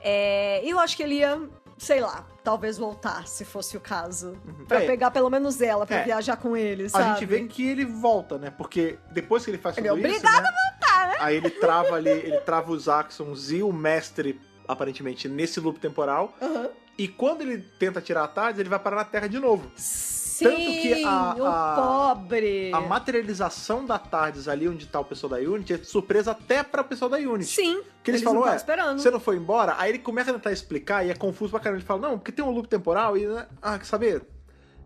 E eu acho que ele ia... sei lá, talvez voltar, se fosse o caso. Pra pegar pelo menos ela, pra viajar com ele, sabe? A gente vê que ele volta, né? Porque depois que ele faz tudo isso, ele é obrigado a voltar, né? Aí ele trava ali, ele trava os Axons e o mestre, aparentemente, nesse loop temporal. E quando ele tenta tirar a TARDIS, ele vai parar na Terra de novo. Sim, tanto que o pobre. A materialização da TARDIS ali onde tá o pessoal da Unity é de surpresa até pra pessoal da Unity. Sim. Que eles falam, você não foi embora? Aí ele começa a tentar explicar e é confuso pra caramba. Ele fala, não, porque tem um loop temporal e... quer saber?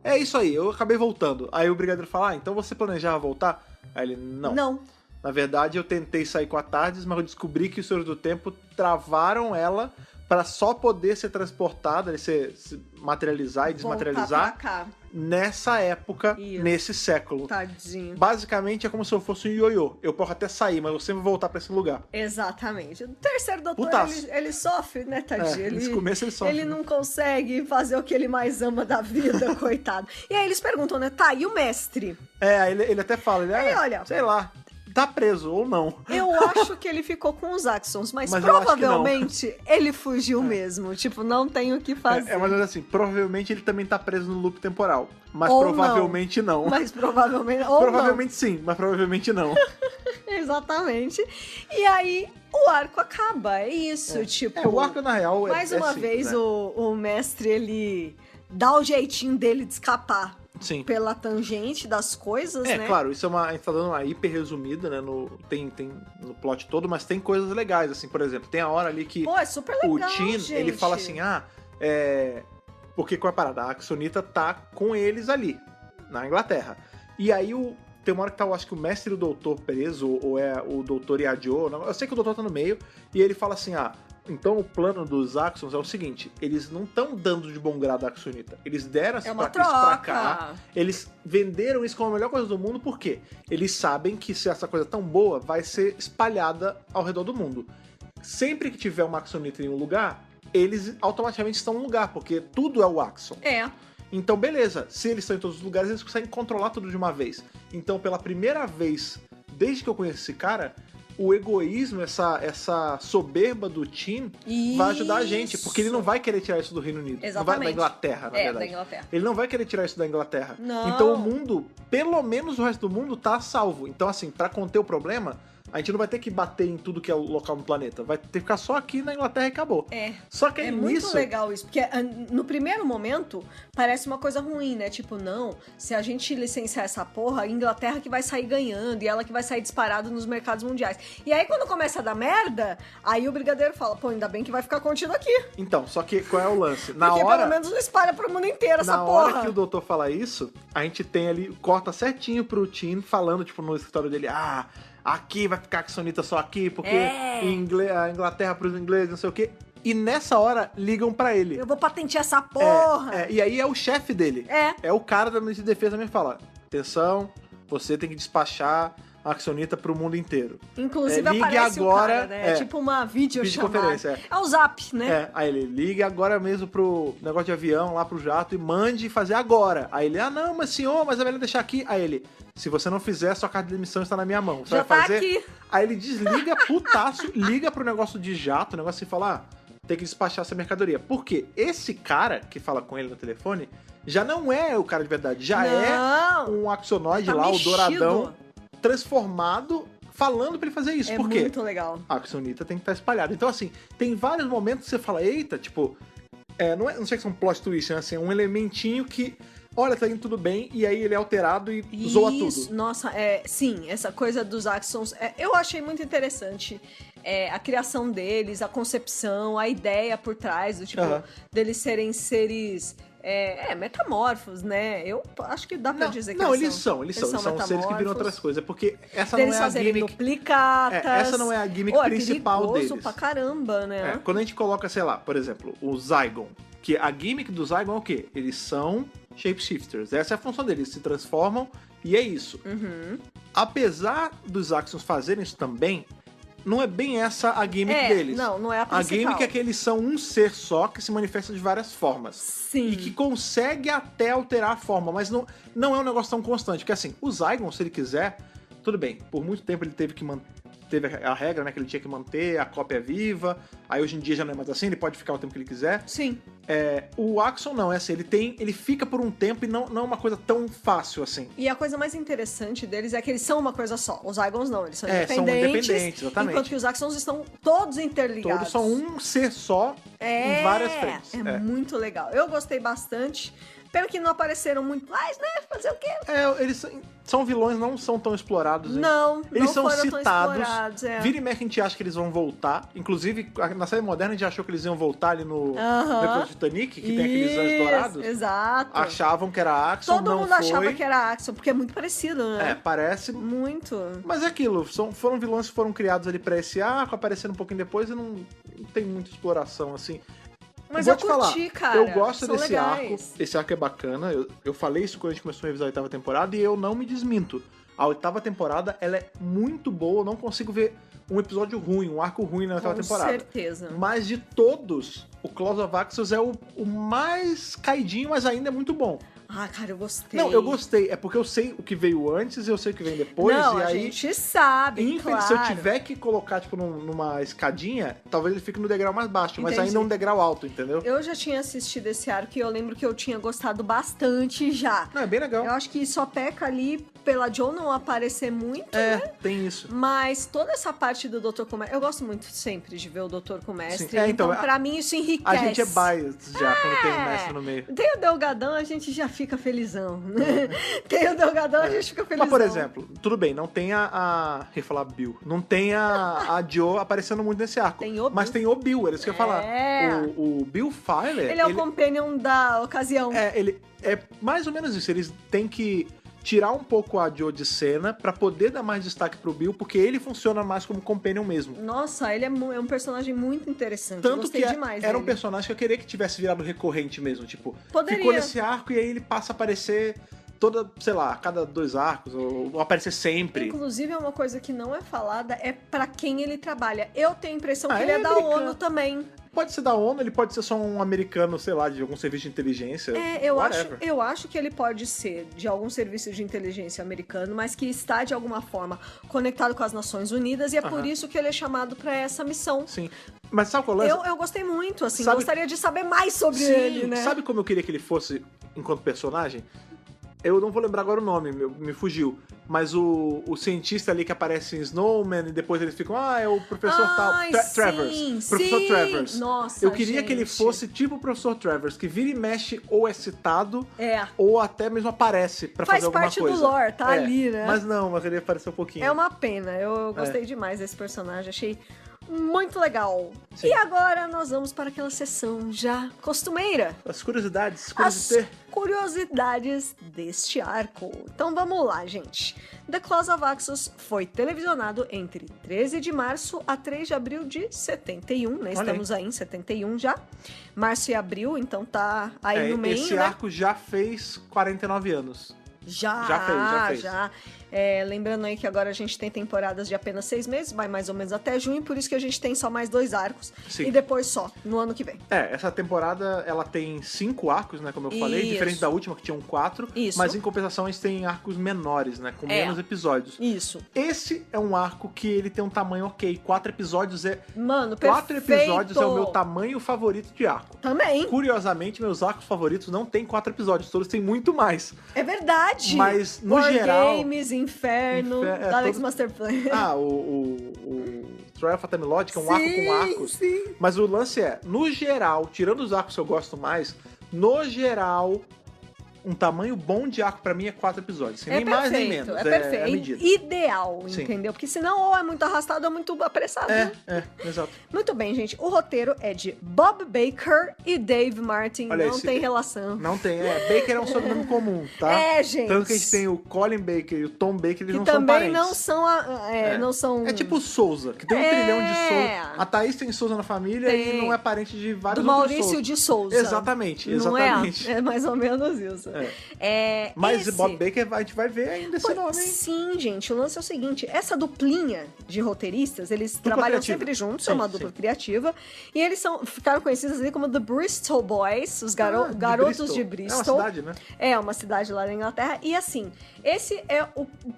É isso aí, eu acabei voltando. Aí o Brigadeiro fala, então você planejava voltar? Aí ele, não. Não. Na verdade, eu tentei sair com a TARDIS, mas eu descobri que os Senhores do Tempo travaram ela para só poder ser transportada, se materializar e desmaterializar nessa época, nesse século. Tadinho. Basicamente é como se eu fosse um ioiô. Eu posso até sair, mas eu sempre vou voltar pra esse lugar. Exatamente. O terceiro doutor, ele sofre, né, tadinho? Nesse começo ele sofre. Ele não consegue fazer o que ele mais ama da vida, coitado. E aí eles perguntam, né, e o mestre? Ele até fala, olha, sei lá, tá preso ou não. Eu acho que ele ficou com os Axons, mas provavelmente ele fugiu mesmo. Tipo, não tem o que fazer. Mas assim, provavelmente ele também tá preso no loop temporal. Mas provavelmente não. Mas provavelmente... provavelmente sim, mas provavelmente não. Exatamente. E aí, o arco acaba. É isso, tipo... o arco, na real, mais uma simples, vez, né? o mestre, ele dá o jeitinho dele de escapar. Sim. pela tangente das coisas, né? Claro, isso a gente tá dando uma hiper resumida, né? Tem no plot todo, mas tem coisas legais, assim, por exemplo, tem a hora ali que Pô, é super legal, o Tin, gente. ele fala assim, porque qual é a parada? A Axonita tá com eles ali, na Inglaterra. E aí tem uma hora que tá, eu acho que o mestre e o doutor preso, ou é o doutor e a Joe, eu sei que o doutor tá no meio, e ele fala assim, então o plano dos Axons é o seguinte, eles não estão dando de bom grado a Axonita, eles deram isso uma pra troca. cá, eles venderam isso como a melhor coisa do mundo, por quê? Eles sabem que se essa coisa tão boa, vai ser espalhada ao redor do mundo. Sempre que tiver uma Axonita em um lugar, eles automaticamente estão no lugar, porque tudo é o Axon. Então, beleza, se eles estão em todos os lugares, eles conseguem controlar tudo de uma vez. Então, pela primeira vez, desde que eu conheço esse cara, o egoísmo, essa soberba do Tin vai ajudar a gente, porque ele não vai querer tirar isso do Reino Unido. Exatamente. Não vai, da Inglaterra, na verdade. Da Inglaterra. Ele não vai querer tirar isso da Inglaterra. Não. Então o mundo, pelo menos o resto do mundo, tá salvo. Então, assim, pra conter o problema, a gente não vai ter que bater em tudo que é o local no planeta. Vai ter que ficar só aqui na Inglaterra e acabou. Só que É nisso... muito legal isso, porque no primeiro momento parece uma coisa ruim, né? Tipo, não, se a gente licenciar essa porra, a Inglaterra que vai sair ganhando e ela que vai sair disparada nos mercados mundiais. E aí quando começa a dar merda, aí o brigadeiro fala, pô, ainda bem que vai ficar contido aqui. Então, só que qual é o lance? Porque pelo menos não espalha pro mundo inteiro essa porra. Na hora que o doutor fala isso, a gente tem ali, corta certinho pro Tin falando, tipo, no escritório dele, aqui vai ficar Axonita só aqui, porque a Inglaterra pros ingleses, não sei o quê. E nessa hora, ligam pra ele. Eu vou patentear essa porra. E aí é o chefe dele. É o cara da Ministra de Defesa me fala, atenção, você tem que despachar a Axonita pro mundo inteiro. Inclusive ligue aparece agora, o cara, né? É tipo uma videoconferência. É o Zap, né? Aí ele liga agora mesmo pro negócio de avião, lá pro jato, e mande fazer agora. Aí ele, não, mas senhor, mas é melhor deixar aqui. Aí ele, se você não fizer, sua carta de demissão está na minha mão. Você já vai fazer. Tá aqui. Aí ele desliga, putaço, liga pro negócio de jato, o negócio assim, fala, tem que despachar essa mercadoria. Por quê? Esse cara que fala com ele no telefone já não é o cara de verdade, já é um axonoide lá, mexido. O douradão, transformado, falando pra ele fazer isso. Por quê? Muito legal. A Axonita tem que estar espalhada. Então, assim, tem vários momentos que você fala, eita, tipo, não sei se é um plot twist, né? Assim, um elementinho que, olha, tá indo tudo bem, e aí ele é alterado e zoa tudo. Nossa, sim, essa coisa dos Axons, eu achei muito interessante. A criação deles, a concepção, a ideia por trás, do tipo, deles serem seres... metamorfos, né? Eu acho que dá pra dizer que eles são seres que viram outras coisas, porque essa deles não é a gimmick... duplicatas. Essa não é a gimmick principal deles. Pra caramba, né? Quando a gente coloca, sei lá, por exemplo, o Zygon, que a gimmick do Zygon é o quê? Eles são shapeshifters, essa é a função deles, eles se transformam e é isso. Apesar dos Axons fazerem isso também, não é bem essa a gimmick deles. Não é a principal. A gimmick é que eles são um ser só que se manifesta de várias formas. Sim. E que consegue até alterar a forma, mas não é um negócio tão constante. Porque assim, o Zygon, se ele quiser, tudo bem, por muito tempo ele teve a regra, né, que ele tinha que manter a cópia viva, aí hoje em dia já não é mais assim, ele pode ficar o tempo que ele quiser. Sim. O Axon não, é assim, ele fica por um tempo e não é uma coisa tão fácil assim. E a coisa mais interessante deles é que eles são uma coisa só. Os Zygons não, eles são são independentes, exatamente. Enquanto que os Axons estão todos interligados. Todos são um ser só em várias frentes. É muito legal. Eu gostei bastante. Pena que não apareceram muito mais, né? Fazer o quê? Eles são vilões, não são tão explorados. Hein? Eles são foram citados. Tão explorados, Vira e mexe, a gente acha que eles vão voltar. Inclusive, na série moderna, a gente achou que eles iam voltar ali no episódio de Titanic, que tem aqueles anjos dourados. Exato. Achavam que era Axon, Todo mundo achava que era Axon, porque é muito parecido, né? Parece. Muito. Mas é aquilo, foram vilões que foram criados ali pra esse arco, aparecendo um pouquinho depois e não tem muita exploração, assim. Mas eu curti, falar, cara. eu gosto desse legais. arco. Esse arco é bacana. Eu falei isso quando a gente começou a revisar a 8ª temporada e eu não me desminto. A 8ª temporada, ela é muito boa. Eu não consigo ver um episódio ruim, um arco ruim na 8ª temporada. Com certeza. Mas de todos, o Claws of Axos é o mais caidinho, mas ainda é muito bom. Cara, eu gostei. Não, eu gostei. É porque eu sei o que veio antes e eu sei o que vem depois. Não, e a aí, gente sabe, claro. Se eu tiver que colocar, tipo, numa escadinha, talvez ele fique no degrau mais baixo, mas Entendi. ainda um degrau alto, entendeu? Eu já tinha assistido esse arco e eu lembro que eu tinha gostado bastante já. Não, é bem legal. Eu acho que só peca ali pela Jo não aparecer muito, né? Tem isso. Mas toda essa parte do Doutor com Mestre... Eu gosto muito sempre de ver o Doutor com Mestre. Sim. Então, pra mim isso enriquece. A gente é biased já quando tem o mestre no meio. Tem o Delgadão, a gente já fica felizão. Tem o Delgadão, a gente fica felizão. Mas, por exemplo, tudo bem, não tem eu ia falar Bill. Não tem a Jo aparecendo muito nesse arco. Tem o mas Bill. tem o Bill, era isso que eu ia falar. É. O Bill Filer... Ele é o companion da ocasião. Ele é mais ou menos isso. Eles têm que tirar um pouco a Jo de cena pra poder dar mais destaque pro Bill, porque ele funciona mais como companion mesmo. Nossa, ele é um personagem muito interessante. Eu Tanto gostei que demais era um dele. personagem que eu queria que tivesse virado recorrente mesmo. Tipo, Poderia. ficou nesse arco e aí ele passa a aparecer toda, sei lá, a cada 2 arcos, ou aparecer sempre. Inclusive, é uma coisa que não é falada, é pra quem ele trabalha. Eu tenho a impressão que Ah, ele é é da americano. ONU também. Pode ser da ONU, ele pode ser só um americano, sei lá, de algum serviço de inteligência. Whatever. Eu acho que ele pode ser de algum serviço de inteligência americano, mas que está de alguma forma conectado com as Nações Unidas e é por isso que ele é chamado pra essa missão. Sim. Mas sabe qual é o lance? Eu gostei muito, assim, Sabe- gostaria de saber mais sobre Sim, ele, né? sabe como eu queria que ele fosse enquanto personagem? Eu não vou lembrar agora o nome, me fugiu. Mas o cientista ali que aparece em Snowman e depois eles ficam, é o professor Ai, tal. sim, Travers. Professor sim. Travers. Nossa, eu queria que ele gente. fosse tipo o professor Travers, que vira e mexe ou é citado, É. ou até mesmo aparece pra Faz fazer alguma parte do coisa. lore, tá ali, né? Mas não, mas ele apareceu um pouquinho. É uma pena, eu gostei demais desse personagem, achei muito legal. E agora nós vamos para aquela sessão já costumeira. As curiosidades, As curiosidade. curiosidades deste arco. Então vamos lá, gente. The Claws of Axos foi televisionado entre 13 de março a 3 de abril de 71, né? Olha Estamos aí em 71 já. Março e abril, então tá aí no meio, esse né? arco já fez 49 anos. Já fez. Lembrando aí que agora a gente tem temporadas de apenas 6 meses, vai mais ou menos até junho, por isso que a gente tem só mais 2 arcos. Sim. E depois só, no ano que vem. Essa temporada, ela tem 5 arcos, né, como eu falei, Isso. diferente da última que tinham 4, Isso. mas em compensação eles têm arcos menores, né, com menos episódios. Isso. Esse é um arco que ele tem um tamanho ok, 4 episódios Mano, 4 perfeito. episódios é o meu tamanho favorito de arco. Também. Curiosamente, meus arcos favoritos não tem 4 episódios, todos têm muito mais. É verdade. Mas, no War geral... Games, Inferno, Galaxy todos- Master Plan. o Trial of Time Lord, que é um arco com arcos. Sim. Mas o lance é, no geral, tirando os arcos que eu gosto mais, no geral, um tamanho bom de arco pra mim é 4 episódios. Sem nem mais nem menos. É perfeito. a medida. Ideal, Sim. entendeu? Porque senão ou é muito arrastado ou é muito apressado. né? Exato. Muito bem, gente. O roteiro é de Bob Baker e Dave Martin. Olha, Não esse- tem relação. Não tem, Baker é um sobrenome comum, tá? É, gente. Tanto que a gente tem o Colin Baker e o Tom Baker, eles Que não são também parentes. não são, não são... É tipo o Souza, que tem um É. trilhão de Souza. A Thaís tem Souza na família Tem. e não é parente de vários do outros Maurício Souza. de Souza. Exatamente, Não exatamente. é mais ou menos isso. Mas esse... Bob Baker, a gente vai ver ainda esse nome, hein? Sim, gente, o lance é o seguinte, essa duplinha de roteiristas, eles trabalham criativa. sempre juntos, Sim, é uma dupla sim. criativa, e eles ficaram conhecidos ali como The Bristol Boys, os De garotos de É Bristol. uma cidade, né? É, uma cidade lá na Inglaterra, e assim, esse é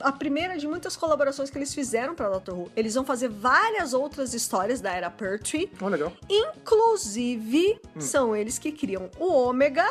a primeira de muitas colaborações que eles fizeram pra Doctor Who. Eles vão fazer várias outras histórias da Era Pertwee, Legal. inclusive, são eles que criam o Ômega.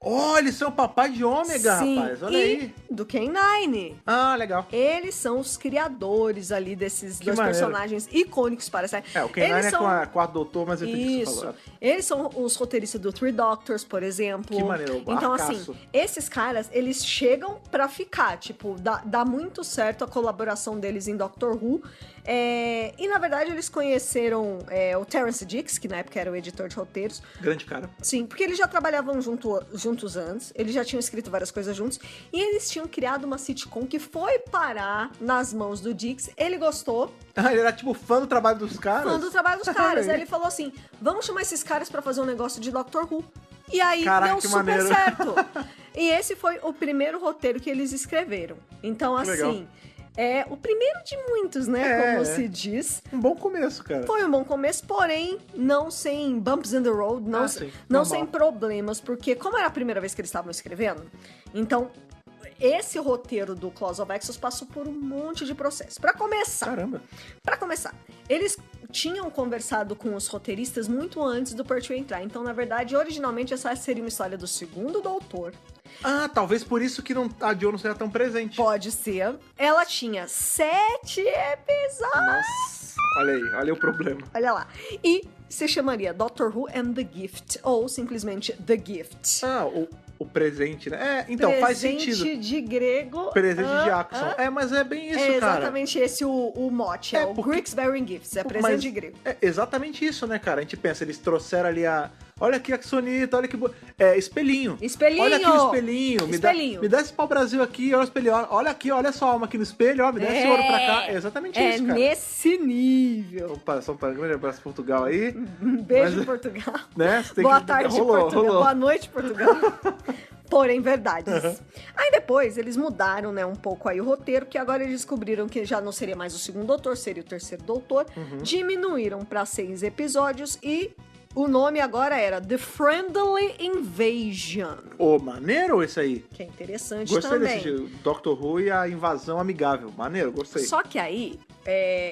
Oh, eles são o papai de Ômega, Sim, rapaz. Olha e aí. do K9. Ah, legal. Eles são os criadores ali desses dois maneiro. personagens icônicos para a série. O K9 Eles é são... com a Quarto Doutor, mas eu entendi o que você Isso. falou. Eles são os roteiristas do Three Doctors, por exemplo. Que maneiro, Então, arcaço. assim, esses caras, eles chegam pra ficar. Tipo, dá muito certo a colaboração deles em Doctor Who. E, na verdade, eles conheceram o Terence Dicks, que na época era o editor de roteiros. Grande cara. Sim, porque eles já trabalhavam juntos antes, eles já tinham escrito várias coisas juntos, e eles tinham criado uma sitcom que foi parar nas mãos do Dix. Ele gostou, Ah, ele era tipo fã do trabalho dos caras? fã do trabalho dos caras. Olha Aí aí. ele falou assim: vamos chamar esses caras pra fazer um negócio de Doctor Who. E aí Caraca, deu que super maneiro. certo. E esse foi o primeiro roteiro que eles escreveram. Então, Legal. assim, é o primeiro de muitos, né? É, como é. se diz. Um bom começo, cara. Foi um bom começo, porém, não sem bumps in the road, não, Sim, não normal. sem problemas, porque como era a primeira vez que eles estavam escrevendo, então esse roteiro do Claws of Axos passou por um monte de processo. Pra Caramba. começar, eles tinham conversado com os roteiristas muito antes do Pertwee entrar. Então, na verdade, originalmente essa seria uma história do segundo Doutor. Ah, talvez por isso que a Jo não seja tão presente. Pode ser. Ela tinha 7 episódios. Nossa, olha aí o problema. Olha lá. E se chamaria Doctor Who and the Gift, ou simplesmente The Gift. Ah, o presente, né? Então, faz sentido. Presente de grego. Presente de Axon. Mas é bem isso, é cara. exatamente esse o mote, o Greeks Bearing Gifts, é presente de grego. É exatamente isso, né, cara? A gente pensa, eles trouxeram ali olha aqui a Axonita, olha que... espelhinho. Espelhinho. Olha aqui o espelhinho. Espelhinho. Me dá esse pau-brasil aqui, olha o espelho. Olha aqui, olha sua alma aqui no espelho, ó, me dá esse ouro pra cá. É exatamente isso, cara. É nesse nível. Opa, só um grande abraço pra Portugal aí. Um beijo, Portugal. Né? Boa tarde, Portugal. Boa noite, Portugal. Porém, verdades. Aí depois eles mudaram, né, um pouco aí o roteiro, que agora eles descobriram que já não seria mais o segundo doutor, seria o terceiro doutor. Diminuíram pra 6 episódios e o nome agora era The Friendly Invasion. Maneiro esse aí. Que é interessante Gostei também. desse Doctor Who e a invasão amigável. Maneiro, gostei. Só que aí,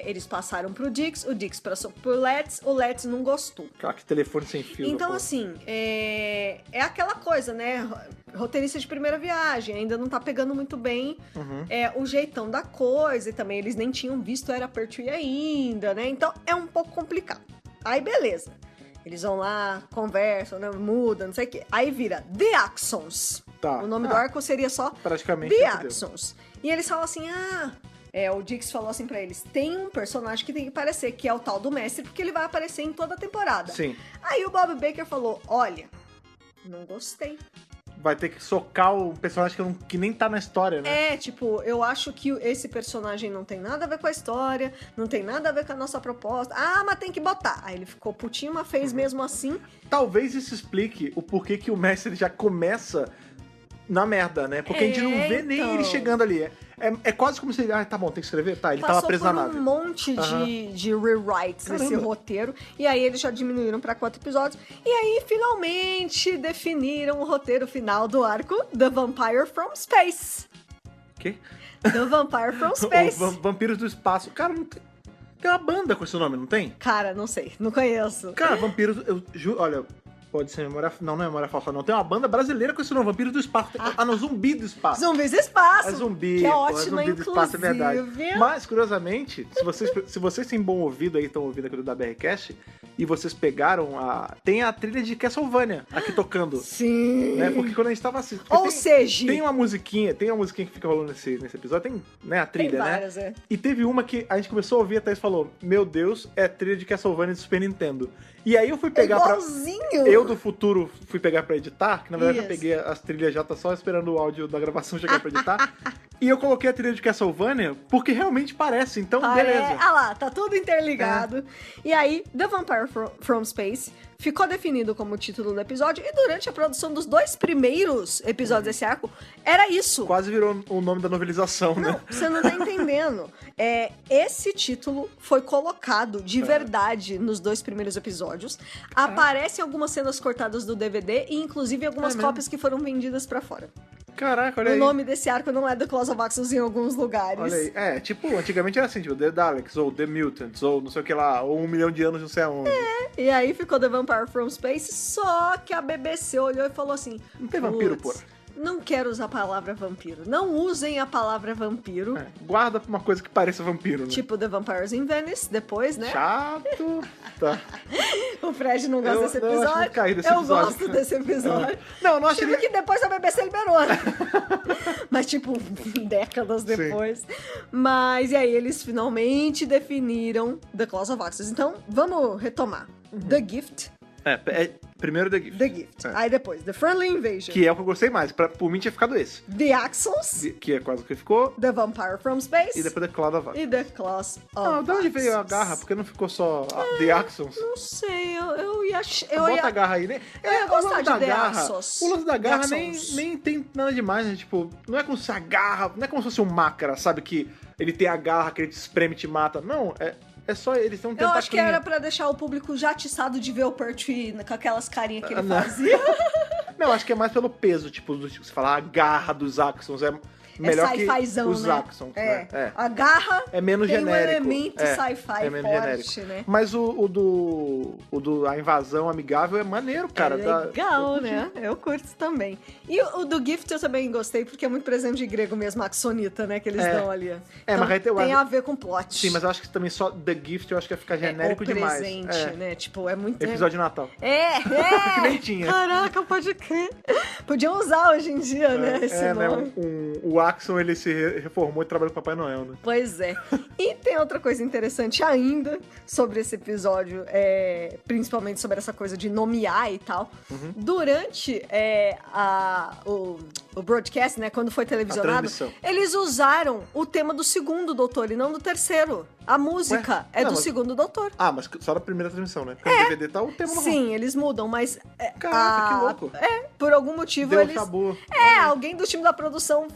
eles passaram pro Dix, o Dix passou pro Letts, o Letts não gostou. Que telefone sem fio. Então, assim, é aquela coisa, né? Roteirista de primeira viagem, ainda não tá pegando muito bem o jeitão da coisa, e também eles nem tinham visto Era Pertwee ainda, né? Então, é um pouco complicado. Aí, beleza. Eles vão lá, conversam, né? Muda, não sei o quê. Aí vira The Axons. Tá. O nome do arco seria só praticamente The Axons. E eles falam assim, o Dix falou assim pra eles, tem um personagem que tem que aparecer, que é o tal do mestre, porque ele vai aparecer em toda a temporada. Sim. Aí o Bob Baker falou, olha, não gostei. Vai ter que socar o personagem que nem tá na história, né? Eu acho que esse personagem não tem nada a ver com a história, não tem nada a ver com a nossa proposta. Mas tem que botar. Aí ele ficou putinho, mas fez mesmo assim. Talvez isso explique o porquê que o mestre já começa na merda, né? Porque a gente não vê nem ele chegando ali. É quase como se ele... tá bom, tem que escrever? Tá, ele tava preso na nave. Passou por um monte de rewrites nesse roteiro. E aí eles já diminuíram pra 4 episódios. E aí, finalmente, definiram o roteiro final do arco The Vampire from Space. Quê? The Vampire from Space. Vampiros do Espaço. Cara, não tem... Tem uma banda com esse nome, não tem? Cara, não sei. Não conheço. Cara, Vampiros... Eu juro... Olha... Pode ser memória... Não é memória falsa, não. Tem uma banda brasileira com esse nome, Vampiros do Espaço. Não, Zumbi do Espaço. Zumbis do Espaço. É zumbi. Que é pô, ótima, Zumbi do Espaço, é verdade. inclusive. Mas, curiosamente, se vocês têm bom ouvido aí, estão ouvindo aquilo da BRCast, e vocês pegaram tem a trilha de Castlevania aqui tocando. Sim. Né? Porque quando a gente tava assistindo... Ou seja... Tem uma musiquinha que fica rolando nesse episódio, tem, né, a trilha, tem várias, né? E teve uma que a gente começou a ouvir, a Thaís falou, meu Deus, é a trilha de Castlevania do Super Nintendo. E aí eu fui pegar igualzinho. Eu do futuro fui pegar pra editar, que na verdade eu Isso. peguei as trilhas já, tá só esperando o áudio da gravação chegar pra editar. E eu coloquei a trilha de Castlevania porque realmente parece, então beleza. Lá, tá tudo interligado. E aí, The Vampire from Space ficou definido como o título do episódio, e durante a produção dos 2 primeiros episódios desse arco, era isso. Quase virou o nome da novelização, né? Não, você não tá entendendo. Esse título foi colocado de verdade nos 2 primeiros episódios. Aparecem algumas cenas cortadas do DVD e, inclusive, algumas cópias que foram vendidas pra fora. Caraca, olha aí. O nome desse arco não é The Claws of Axos em alguns lugares. Olha aí. Tipo, antigamente era assim, tipo, The Daleks, ou The Mutants, ou não sei o que lá, ou 1 milhão de anos não sei aonde. E aí ficou The Vampire from Space, só que a BBC olhou e falou assim... Não tem vampiro, "Putz, porra." Não quero usar a palavra vampiro. Não usem a palavra vampiro. Guarda pra uma coisa que pareça vampiro, né? Tipo The Vampires in Venice, depois, né? Chato. Tá. O Fred não gosta desse eu acho episódio. muito caído esse Eu episódio. gosto desse episódio. Não acho Tipo que depois a BBC liberou, né? Mas, tipo, décadas depois. Mas, e aí, eles finalmente definiram The Claws of Axos. Então, vamos retomar. The Gift. Primeiro The Gift. The Gift. Aí depois, The Friendly Invasion. Que é o que eu gostei mais. Por mim tinha ficado esse. The Axons. Que é quase o que ficou. The Vampire from Space. E depois The Cloud of Axons. E The Claws of De onde veio a Axos. garra? Porque não ficou só The Axons? Não sei, eu ia... Bota a garra aí, né? Eu ia O gostar lance de da The garra. Axos. O lance da garra The nem Axons. tem nada demais, né? Tipo, não é como se a garra... Não é como se fosse um macra, sabe? Que ele tem a garra, que ele te espreme e te mata. Não, é só eles têm um Eu tentaculinho. acho que era pra deixar o público já atiçado de ver o Pertwee com aquelas carinhas que ele fazia. Não, acho que é mais pelo peso, tipo, você falar a garra dos Axons. melhor que sci-fizão, os né? Axons, né? É. A garra É menos tem genérico. um elemento sci-fi é menos forte, genérico. né? Mas o do A Invasão Amigável é maneiro, cara. É legal, né? Eu curto também. E o do Gift eu também gostei, porque é muito presente de grego mesmo, a axonita, né? Que eles dão ali. Mas aí tem a ver com plot. Sim, mas eu acho que também só The Gift eu acho que ia ficar genérico o demais. presente, né? Tipo, é muito... Episódio de Natal. Que nem tinha. Caraca, pode crer. Podiam usar hoje em dia, né? Esse nome. Né? O Axon, ele se reformou e trabalhou com o Papai Noel, né? Pois é. E tem outra coisa interessante ainda sobre esse episódio, principalmente sobre essa coisa de nomear e tal. Durante o broadcast, né, quando foi televisionado, eles usaram o tema do segundo doutor e não do terceiro. A música do segundo doutor. Ah, mas só da primeira transmissão, né? Porque no DVD tá o tema normal. Sim, eles mudam, mas... Caraca, que louco. Por algum motivo Deu eles... chabu. Alguém do time da produção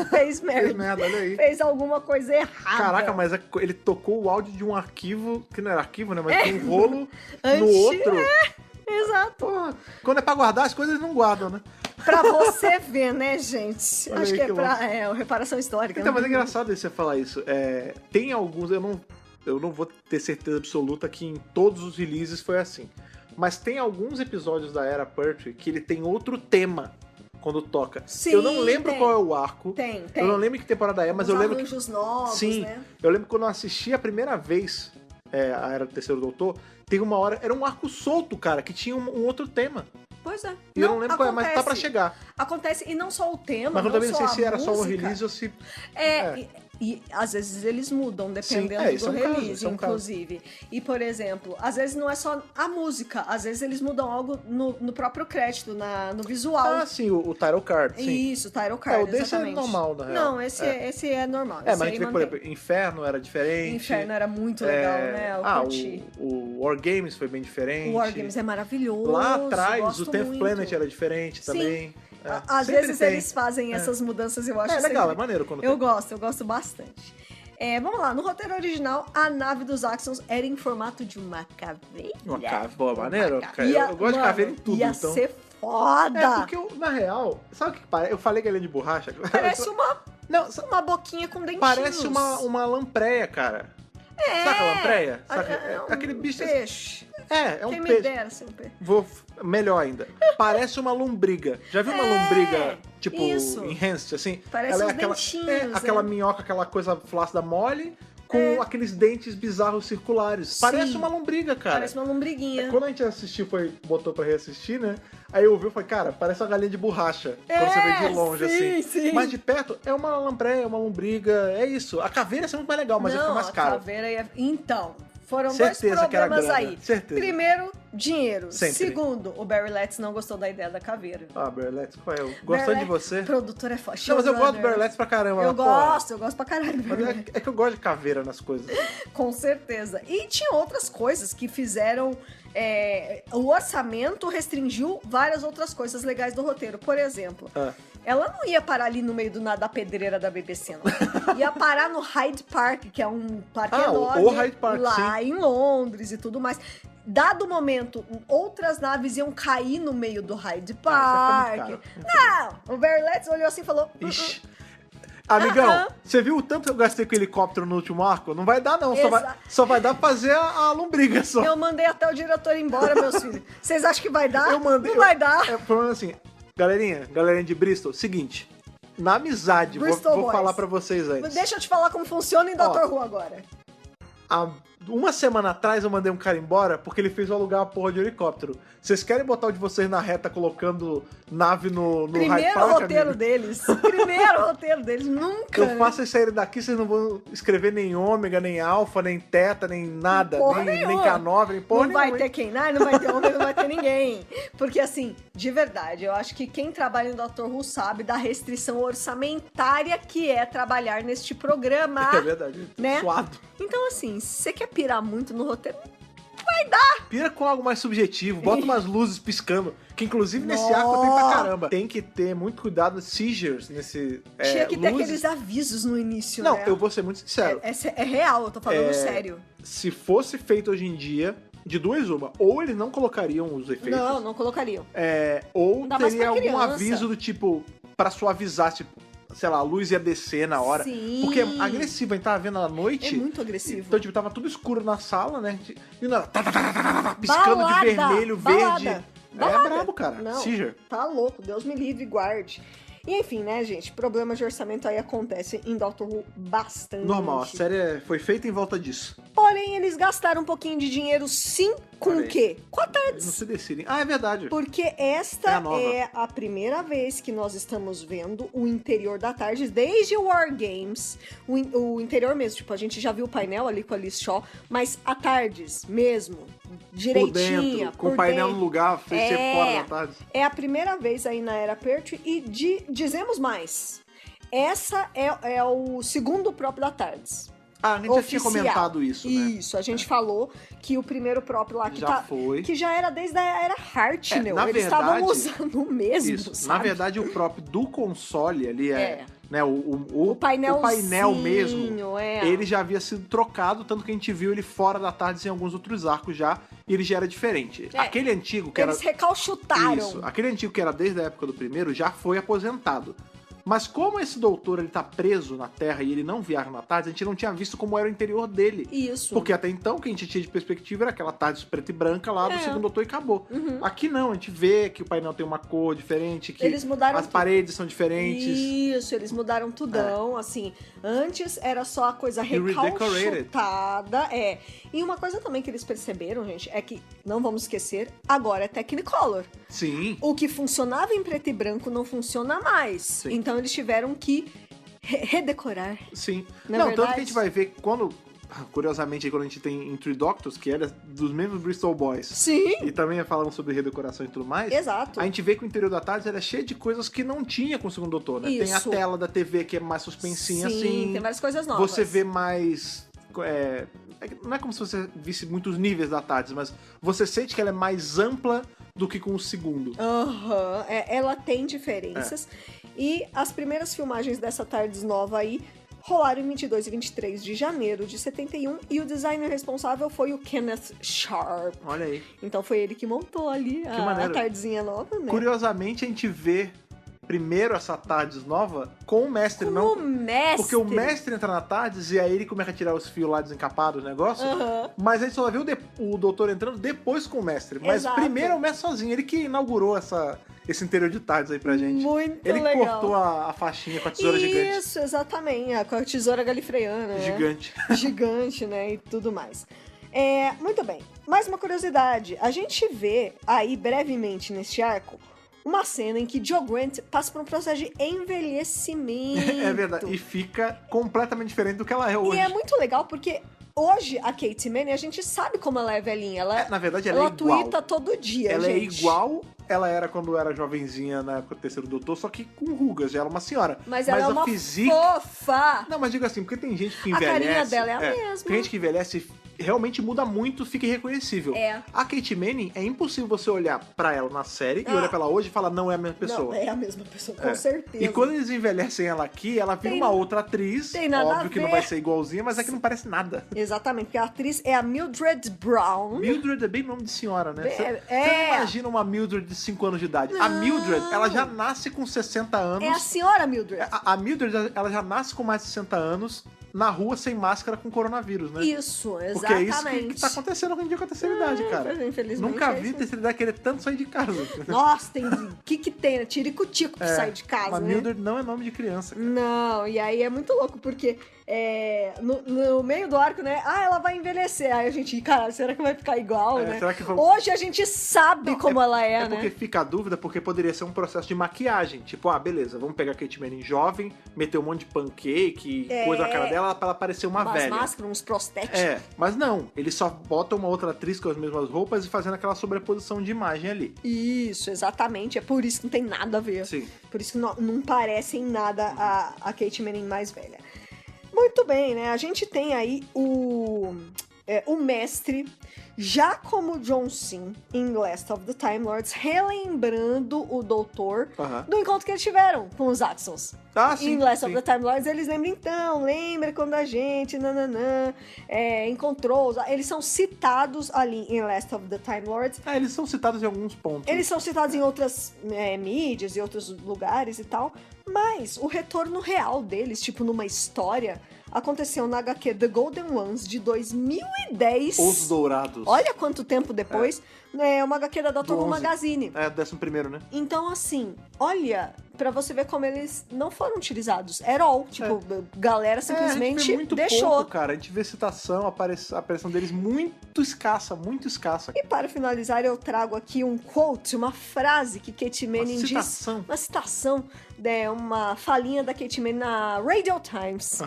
fez merda. Fez merda, olha aí. Fez alguma coisa errada. Caraca, mas ele tocou o áudio de um arquivo, que não era arquivo, né? Mas de um rolo no outro. Exato. Porra, quando é pra guardar, as coisas eles não guardam, né? Pra você ver, né, gente? Olha Acho aí, que é que pra reparação histórica. Então, né? mas é engraçado você falar isso. Tem alguns, eu não vou ter certeza absoluta que em todos os releases foi assim. Mas tem alguns episódios da Era Pertwee que ele tem outro tema quando toca. Sim, eu não lembro qual é o arco. Tem. Eu não lembro que temporada é, mas eu lembro arranjos novos, sim, né? Eu lembro quando eu assisti a primeira vez a Era do Terceiro Doutor, tem uma hora, era um arco solto, cara, que tinha um outro tema. Pois é. E eu não lembro qual é, mas tá pra chegar. Acontece, e não só o tema, mas eu também não sei se era música, só o release ou se... E às vezes eles mudam, dependendo isso do é um caso, release, isso é um inclusive. E, por exemplo, às vezes não é só a música, às vezes eles mudam algo no próprio crédito, no visual. Ah, sim, o title card, sim. Isso, o title card, o desse exatamente. é normal, na real. Não, esse é normal. Mas a gente vê que, por exemplo, Inferno era diferente. Inferno era muito legal, né? Eu curti. O War Games foi bem diferente. O War Games é maravilhoso. Lá atrás, o Tenth muito. Planet era diferente também. Às vezes eles fazem essas mudanças, eu acho legal, é maneiro quando eu gosto bastante. Vamos lá, no roteiro original, a nave dos Axons era em formato de uma caveira. Uma caveira, pô, maneiro. Eu gosto de caveira em tudo, ia então. Ser foda. Porque, na real, sabe o que parece? Eu falei galinha de borracha. Parece uma boquinha com dentinhos. Parece uma lampreia, cara. Saca a lampreia? Aquele bicho... Peixe. É um Quem peixe. me dera ser um peixe. Melhor ainda. Parece uma lombriga. Já viu uma lombriga, tipo, isso. enhanced, assim? Parece ela uns aquela, dentinhos. aquela minhoca, aquela coisa flácida mole, com aqueles dentes bizarros circulares. Sim. Parece uma lombriga, cara. Parece uma lombriguinha. Quando a gente assistiu, botou pra reassistir, né? Aí eu ouvi e falei, cara, parece uma galinha de borracha. Quando você vê de longe, assim. Sim. Mas de perto, é uma lampreia, uma lombriga, é isso. A caveira é muito mais legal, mas fica mais caro. A caveira ia... Então, foram Certeza dois que era problemas grana. aí. Certeza. Primeiro, dinheiro. Sempre. Segundo, o Barry Letts não gostou da ideia da caveira. Berletts, qual é? Gostando de você. Produtor é forte. Não, mas eu gosto do Barry Letts pra caramba. Eu gosto pra caralho do Barry Mas Letts. é que eu gosto de caveira nas coisas. Com certeza. E tinha outras coisas que fizeram... o orçamento restringiu várias outras coisas legais do roteiro. Por exemplo, ela não ia parar ali no meio do nada da pedreira da BBC, não. Ia parar no Hyde Park, que é um parque enorme, o Hyde Park, lá sim. em Londres e tudo mais. Dado o momento, outras naves iam cair no meio do Hyde Park. Não! O Barry Letts olhou assim e falou... Ixi. Amigão, você viu o tanto que eu gastei com o helicóptero no último arco? Não vai dar, não. Só vai dar pra fazer a lombriga só. Eu mandei até o diretor embora, meus filhos. Vocês acham que vai dar? Eu mandei. Não vai dar. Falando assim, galerinha de Bristol, seguinte. Na amizade, vou falar pra vocês antes. Deixa eu te falar como funciona em Dr. Who agora. Uma semana atrás eu mandei um cara embora porque ele fez eu alugar a porra de helicóptero. Vocês querem botar o de vocês na reta colocando nave no Hyde Park? Primeiro roteiro deles. Nunca. Eu faço eles saírem daqui, vocês não vão escrever nem ômega, nem alfa, nem teta, nem nada. Nem K9, nem porra nenhuma. Não vai ter K9, não vai ter ômega, não vai ter ninguém. Porque assim, de verdade, eu acho que quem trabalha em Dr. Who sabe da restrição orçamentária que é trabalhar neste programa. É verdade. Né? Suado. Então assim, se você quer pirar muito no roteiro, vai dar. Pira com algo mais subjetivo, bota umas luzes piscando, que inclusive nesse arco tem pra caramba. Tem que ter muito cuidado com seizures nesse Tinha que ter luzes. aqueles avisos no início, Não, né? eu vou ser muito sincero. É real, eu tô falando sério. Se fosse feito hoje em dia, de duas uma, ou eles não colocariam os efeitos. Não colocariam. Ou Ainda teria mais pra algum criança. aviso do tipo, pra suavizar, tipo, sei lá, a luz ia descer na hora. Sim. Porque é agressivo, a gente tava vendo à noite. É muito agressivo. Então, tipo, tava tudo escuro na sala, né? E não, piscando Balada, de vermelho, balada, verde. balada. É brabo, cara. Não, Seizure. tá louco, Deus me livre e guarde. E enfim, né, gente, problemas de orçamento aí acontecem em Doctor Who bastante. Normal, a série foi feita em volta disso. Porém, eles gastaram um pouquinho de dinheiro, sim, com Olha o aí. quê? Com a Não TARDIS. se decidem. Ah, é verdade. Porque esta É a nova. é a primeira vez que nós estamos vendo o interior da TARDIS desde o War Games. O interior mesmo, tipo, a gente já viu o painel ali com a Liz Shaw, mas a TARDIS mesmo, direitinha, Por dentro, com o painel no lugar, fez ser fora da tarde. É a primeira vez aí na era Pertwee e dizemos mais. Essa é o segundo próprio da TARDIS. Ah, a gente já tinha Oficial. comentado isso, né? Isso, a gente falou que o primeiro próprio lá que Já foi. que já era desde a era Hartnell. na Eles verdade, estavam usando o mesmo, Isso. sabe? Na verdade, o próprio do console ali É. né, O painel mesmo, ele já havia sido trocado, tanto que a gente viu ele fora da TARDIS em alguns outros arcos já, e ele já era diferente. É. Aquele antigo que Eles era... recalchutaram. Isso. Aquele antigo que era desde a época do primeiro já foi aposentado. Mas como esse doutor ele tá preso na Terra e ele não viaja na TARDIS, a gente não tinha visto como era o interior dele. Isso. Porque até então, o que a gente tinha de perspectiva era aquela TARDIS preta e branca lá do segundo doutor e acabou. Aqui não, a gente vê que o painel tem uma cor diferente, que Eles mudaram as tudo. paredes são diferentes. Isso, eles mudaram tudão, assim. Antes era só a coisa redecorated. recalchutada, E uma coisa também que eles perceberam, gente, é que, não vamos esquecer, agora é Technicolor. Sim. O que funcionava em preto e branco não funciona mais. Sim. Então eles tiveram que redecorar. Sim. Na Não, tanto verdade- que a gente vai ver quando... Curiosamente, quando a gente tem em Three Doctors, que era dos mesmos Bristol Boys, Sim, e também falavam sobre redecoração e tudo mais, exato. a gente vê que o interior da TARDIS era cheio de coisas que não tinha com o segundo doutor, né? Tem a Isso. tela da TV que é mais suspensinha, Sim, assim. tem várias coisas novas. Você vê mais... não é como se você visse muitos níveis da TARDIS, mas você sente que ela é mais ampla do que com o segundo. Aham, ela tem diferenças. E as primeiras filmagens dessa TARDIS nova aí rolaram em 22 e 23 de janeiro de 71 e o designer responsável foi o Kenneth Sharp. Olha aí. Então foi ele que montou ali a maneiro. TARDISinha nova, né? Curiosamente, a gente vê primeiro essa TARDIS nova com o mestre, Com não... o mestre. Porque o mestre entra na TARDIS e aí ele começa a tirar os fios lá desencapados do negócio. Aham. Mas a gente só vai ver o doutor entrando depois com o mestre. Mas Exato. primeiro é o mestre sozinho. Ele que inaugurou esse interior de TARDIS aí pra gente. Muito Ele legal. cortou a faixinha com a tesoura gigante. Isso, exatamente. Com a tesoura galifreana, né? Gigante. Gigante, né? E tudo mais. Muito bem. Mais uma curiosidade. A gente vê aí, brevemente, neste arco, uma cena em que Joe Grant passa por um processo de envelhecimento. É verdade. E fica completamente diferente do que ela é hoje. E é muito legal porque hoje a Kate Manning, a gente sabe como ela é velhinha. Ela, Na verdade, ela é igual. tuita todo dia, Ela gente. é igual ela era quando era jovenzinha na época do terceiro doutor, só que com rugas. Ela é uma senhora. Mas ela é a uma physique... fofa. Não, mas digo assim, porque tem gente que A envelhece... carinha dela é a mesma. Tem gente que envelhece realmente muda muito, fica irreconhecível. É. A Kate Manning, é impossível você olhar pra ela na série e olhar pra ela hoje e falar, não é a mesma pessoa. Não, é a mesma pessoa, com certeza. E quando eles envelhecem ela aqui, ela vira uma outra atriz. tem nada a Óbvio que não ver. vai ser igualzinha, mas é que não parece nada. Exatamente, porque a atriz é a Mildred Brown. Mildred é bem nome de senhora, né? Você é. não imagina uma Mildred de 5 anos de idade. A Mildred, ela já nasce com 60 anos. É a senhora Mildred. A Mildred, ela já nasce com mais de 60 anos na rua sem máscara com coronavírus, né? Isso, exatamente. Porque é isso que tá acontecendo hoje em dia com a terceira idade, cara. Infelizmente, Nunca é vi isso terceira idade querer tanto sair de casa. Nossa, tem. O que tem, né? Tirico-tico pra sair de casa, Mas né? Mildred não é nome de criança, cara. Não, e aí é muito louco, porque no meio do arco, né? Ah, ela vai envelhecer. Aí a gente, caralho, será que vai ficar igual, né? será que Hoje a gente sabe como ela é, porque né? fica a dúvida, porque poderia ser um processo de maquiagem. Tipo, beleza, vamos pegar a Kate Manning jovem, meter um monte de pancake, coisa na cara dela, pra ela parecer uma Umas velha. máscaras, uns prostéticos. Mas não, eles só botam uma outra atriz com as mesmas roupas e fazendo aquela sobreposição de imagem ali. Isso, exatamente. É por isso que não tem nada a ver. Sim. Por isso que não parece em nada a Kate Manning mais velha. Muito bem, né? A gente tem aí o mestre já como John Sim em Last of the Time Lords, relembrando o doutor do encontro que eles tiveram com os Axons. Ah, sim, em Last sim. of the Time Lords, eles lembram, então, lembra quando a gente encontrou... Eles são citados ali em Last of the Time Lords. Eles são citados em alguns pontos. Eles são citados em outras mídias e outros lugares e tal, mas o retorno real deles, tipo numa história, aconteceu na HQ The Golden Ones de 2010. Os Dourados. Olha quanto tempo depois. É uma HQ da Doctor Who Magazine. É, 11º, né? Então, assim, olha, pra você ver como eles não foram utilizados at all. Tipo, galera a gente simplesmente vê muito deixou. pouco, cara. A gente vê citação, a aparição deles muito escassa, muito escassa. E para finalizar, eu trago aqui um quote, uma frase que Kate Manning diz. Uma citação, uma falinha da Kate Manning na Radio Times,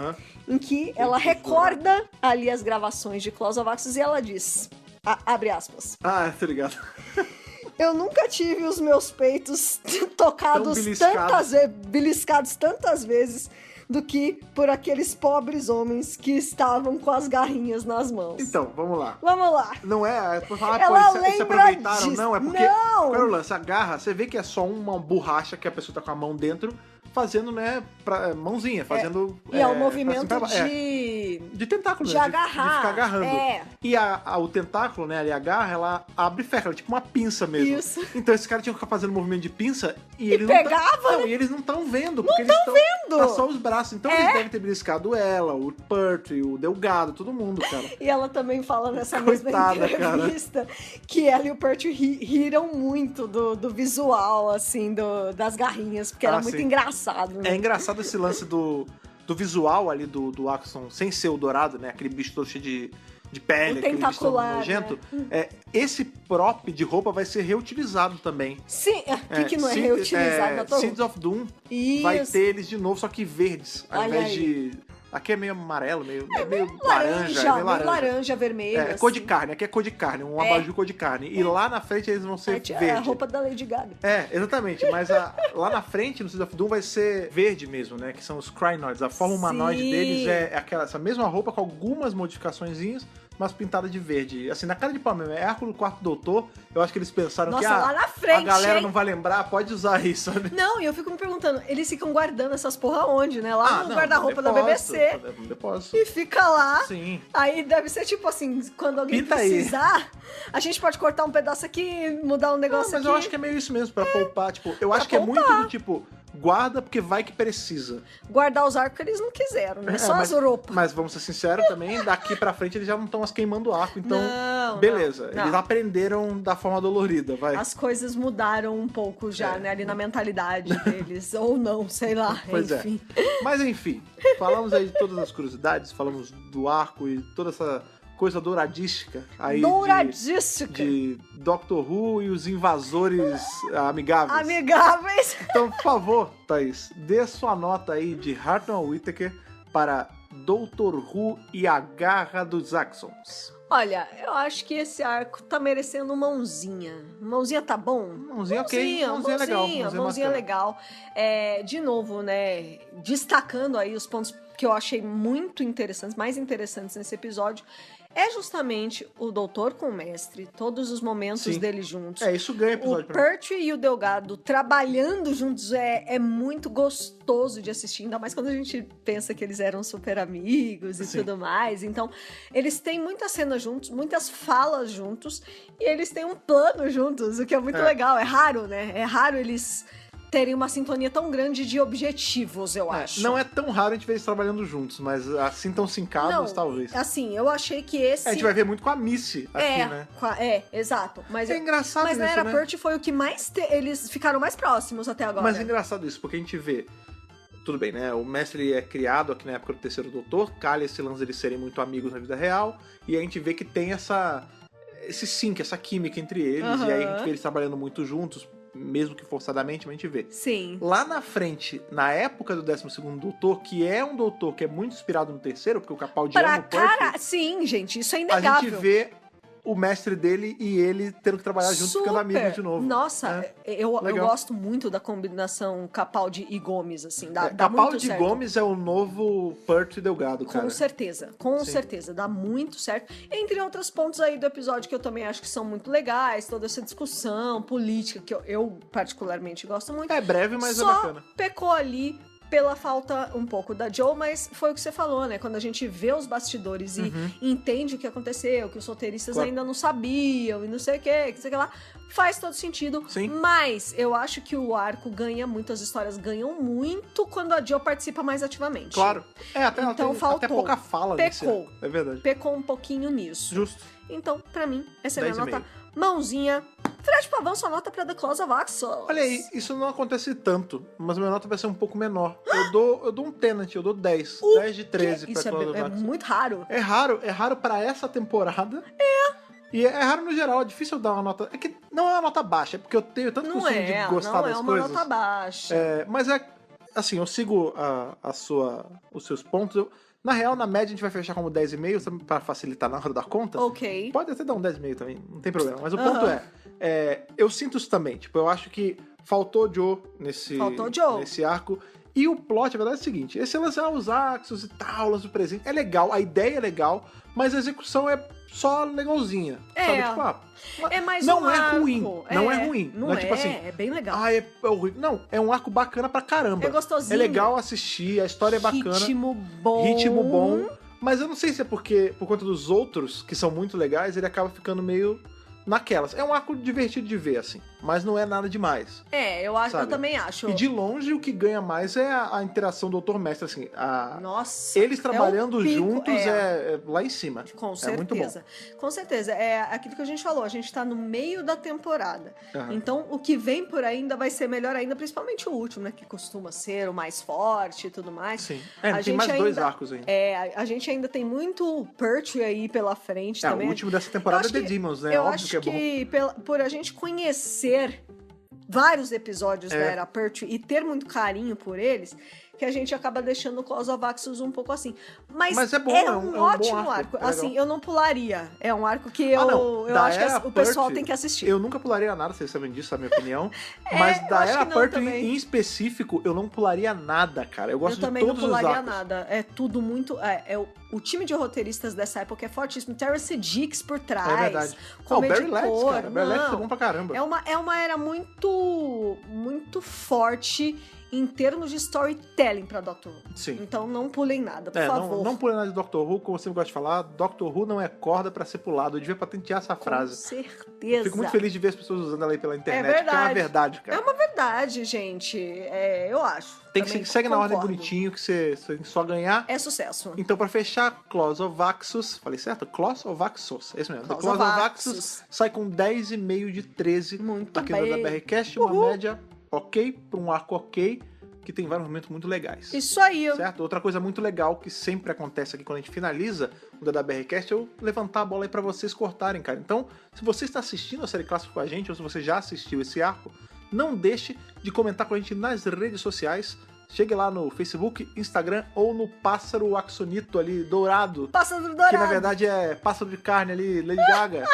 em que ela recorda ali as gravações de Claws of Axos e ela diz, abre aspas. Ah, tá ligado. Eu nunca tive os meus peitos tocados beliscados tantas vezes do que por aqueles pobres homens que estavam com as garrinhas nas mãos. Então, vamos lá. Vamos lá. Não é pra falar, Ela se lembra aproveitaram, disso. não. É porque, Não. qual é o lance? A garra, você vê que é só uma borracha que a pessoa tá com a mão dentro, fazendo, né, mãozinha, fazendo... E é um movimento de tentáculo, de né? agarrar. De ficar agarrando. É. E o tentáculo, né, ali a garra, ela abre e fecha, ela é tipo uma pinça mesmo. Isso. Então esse cara tinha que ficar fazendo movimento de pinça e eles pegava, e eles não estão vendo. Não estão vendo. Tá só os braços. Então eles devem ter beliscado ela, o Pertwee, o Delgado, todo mundo, cara. E ela também fala nessa Coitada, mesma entrevista que ela e o Pertwee riram muito do visual, assim, das garrinhas, porque era muito engraçado. Né? É engraçado esse lance do visual ali do Axon, sem ser o dourado, né? Aquele bicho todo cheio de pele, aquele bicho todo nojento. Né? Esse prop de roupa vai ser reutilizado também. Sim, o que não é reutilizado na Seeds of Doom Isso. vai ter eles de novo, só que verdes, ao invés de... Aqui é meio amarelo, meio laranja, vermelho. É cor de carne, aqui é cor de carne, um abajur cor de carne. E lá na frente eles vão ser verde. É a roupa da Lady Gaga. É, exatamente. Mas lá na frente, no Seeds of Doom, vai ser verde mesmo, né? Que são os Krynoids. A forma humanoide deles é essa mesma roupa com algumas modificaçõezinhas, mas pintada de verde. Assim, na cara de pau mesmo. É Hércules, o Quarto Doutor. Eu acho que eles pensaram Nossa, que lá na frente, a galera não vai lembrar, pode usar isso. Não, e eu fico me perguntando, eles ficam guardando essas porra onde, né? Lá no guarda-roupa da BBC. Depósito. E fica lá. Sim. Aí deve ser tipo assim, quando alguém Pinta precisar, a gente pode cortar um pedaço aqui, mudar um negócio mas aqui. eu acho que é meio isso mesmo, pra poupar. Tipo, eu acho que é muito do tipo, guarda porque vai que precisa. Guardar os arcos que eles não quiseram, né? Só as roupas. Mas vamos ser sinceros também, daqui pra frente eles já não estão mais queimando o arco, então Não, beleza. não. Eles aprenderam da forma dolorida, vai. As coisas mudaram um pouco já, né? Ali na mentalidade deles. Ou não, sei lá. Pois enfim. Mas enfim, falamos aí de todas as curiosidades, falamos do arco e toda essa coisa douradística aí de Doctor Who e os invasores amigáveis. Amigáveis. Então, por favor, Thaís, dê sua nota aí de Hartnell Whittaker para Doutor Who e a Garra dos Axons. Olha, eu acho que esse arco tá merecendo mãozinha. Mãozinha tá bom? Mãozinha ok. Mãozinha legal. Mãozinha legal. De novo, né, destacando aí os pontos que eu achei muito interessantes, mais interessantes nesse episódio, é justamente o doutor com o mestre, todos os momentos deles juntos. Isso ganha episódio o pra mim. Pertwee e o Delgado trabalhando juntos é muito gostoso de assistir, ainda mais quando a gente pensa que eles eram super amigos e tudo mais. Então, eles têm muitas cenas juntos, muitas falas juntos, e eles têm um plano juntos, o que é muito legal. É raro, né? É raro eles terem uma sintonia tão grande de objetivos, eu acho. Não é tão raro a gente ver eles trabalhando juntos, mas assim tão sincados, talvez. Assim, eu achei que esse... A gente vai ver muito com a Missy aqui, né? Exato. Mas é engraçado isso, Mas na Era né? Pertwee foi o que mais... Eles ficaram mais próximos até agora. Mas é engraçado isso, porque a gente vê... Tudo bem, né? O mestre é criado aqui na época do Terceiro Doutor, calha esse lance deles serem muito amigos na vida real, e a gente vê que tem esse sync, essa química entre eles, e aí a gente vê eles trabalhando muito juntos, mesmo que forçadamente, mas a gente vê. Sim. Lá na frente, na época do 12º Doutor, que é um doutor que é muito inspirado no terceiro, porque o Capaldi é no Pertwee, Sim, gente, isso é inegável. a gente vê o mestre dele e ele tendo que trabalhar junto, ficando amigo de novo. Nossa, eu Legal. gosto muito da combinação Capaldi e Gomes, assim. Dá muito Capaldi certo. Gomes é o novo Perto e Delgado, cara. Com certeza, dá muito certo. Entre outros pontos aí do episódio que eu também acho que são muito legais, toda essa discussão política que eu particularmente gosto muito. É breve, mas Só é bacana. pecou ali pela falta um pouco da Joe, mas foi o que você falou, né? Quando a gente vê os bastidores e entende o que aconteceu, que os roteiristas Claro. ainda não sabiam e não sei o que sei o que lá, faz todo sentido. Sim. Mas eu acho que o arco ganha muito, as histórias ganham muito quando a Joe participa mais ativamente. Claro. Até, ela Então tem faltou. até pouca fala nesse Pecou. arco. É verdade. Pecou um pouquinho nisso. Justo. Então, pra mim, essa é a minha 10,5. nota. Mãozinha. Fred Pavão, sua nota pra The Claws of Axos. Olha aí, isso não acontece tanto, mas minha nota vai ser um pouco menor. Eu dou um Tenant, eu dou 10. 10 de 13 pra Isso Claws of é Axos. muito raro. É raro pra essa temporada. E é raro no geral, é difícil eu dar uma nota. É que não é uma nota baixa, é porque eu tenho tanto Não costume é, de gostar não das é uma coisas. nota baixa. Mas é assim, eu sigo os seus pontos. Na real, na média, a gente vai fechar como 10,5 pra facilitar na hora da conta. Ok. Pode até dar um 10,5 também, não tem problema. Mas o ponto eu sinto isso também. Tipo, eu acho que faltou Joe nesse arco. E o plot, a verdade é o seguinte: esse lance os Axos e tal, o lance do presente, é legal, a ideia é legal, mas a execução é só legalzinha. Sabe? Tipo, é mais não um é arco. ruim. Não é ruim. Não é tipo assim, é bem legal. é horrível. Não, é um arco bacana pra caramba. É gostosinho. É legal assistir, a história é bacana. Ritmo bom. Mas eu não sei se é porque, por conta dos outros, que são muito legais, ele acaba ficando meio naquelas. É um arco divertido de ver, assim. Mas não é nada demais. Eu também acho. E de longe, o que ganha mais é a interação do Doutor Mestre, assim. Nossa. Eles trabalhando é um pico, juntos é lá em cima. Com certeza. É muito bom. Com certeza. É aquilo que a gente falou, a gente tá no meio da temporada. Então, o que vem por aí ainda vai ser melhor ainda, principalmente o último, né? Que costuma ser o mais forte e tudo mais. Sim. Tem mais 2 arcos ainda. A gente ainda tem muito Pertwee aí pela frente também. O último dessa temporada é The Demons, né? Eu Óbvio acho que é bom. Por a gente conhecer vários episódios da Era Pertwee e ter muito carinho por eles, que a gente acaba deixando o Claws of Axos um pouco assim. Mas é bom, um ótimo bom arco. É assim, eu não pularia. É um arco que eu acho que o pessoal tem que assistir. Eu nunca pularia nada, vocês sabem disso, é a minha opinião. Mas da Era Pertwee em específico, eu não pularia nada, cara. Eu gosto de todos os arcos. Eu também não pularia nada. É tudo muito... O time de roteiristas dessa época é fortíssimo. Terrence Dicks por trás. É verdade. O Barry Letts, cara. Barry Letts é bom pra caramba. É uma era muito, muito forte em termos de storytelling pra Doctor Who. Sim. Então não pulem nada, por favor. Não pulem nada de Doctor Who, como você gosta de falar. Doctor Who não é corda pra ser pulado. Eu devia patentear essa frase. Com certeza. Fico muito feliz de ver as pessoas usando ela aí pela internet. É verdade. Porque é uma verdade, cara. É uma verdade, gente. Eu acho. Segue na ordem bonitinho, que você só ganhar. É sucesso. Então, pra fechar, Claws of Axos. Falei certo? Claws of Axos. É isso mesmo. Claws Claws of of Axos. Axos sai com 10,5 de 13. Muito aqui bem. no da BRCast. Uma média ok, pra um arco ok, que tem vários momentos muito legais. Isso aí. Certo? Outra coisa muito legal que sempre acontece aqui quando a gente finaliza o DWRcast é eu levantar a bola aí pra vocês cortarem, cara. Então, se você está assistindo a série clássica com a gente, ou se você já assistiu esse arco, não deixe de comentar com a gente nas redes sociais. Chegue lá no Facebook, Instagram ou no Pássaro Axonito ali, dourado. Pássaro dourado. Que na verdade é pássaro de carne ali, Lady Gaga.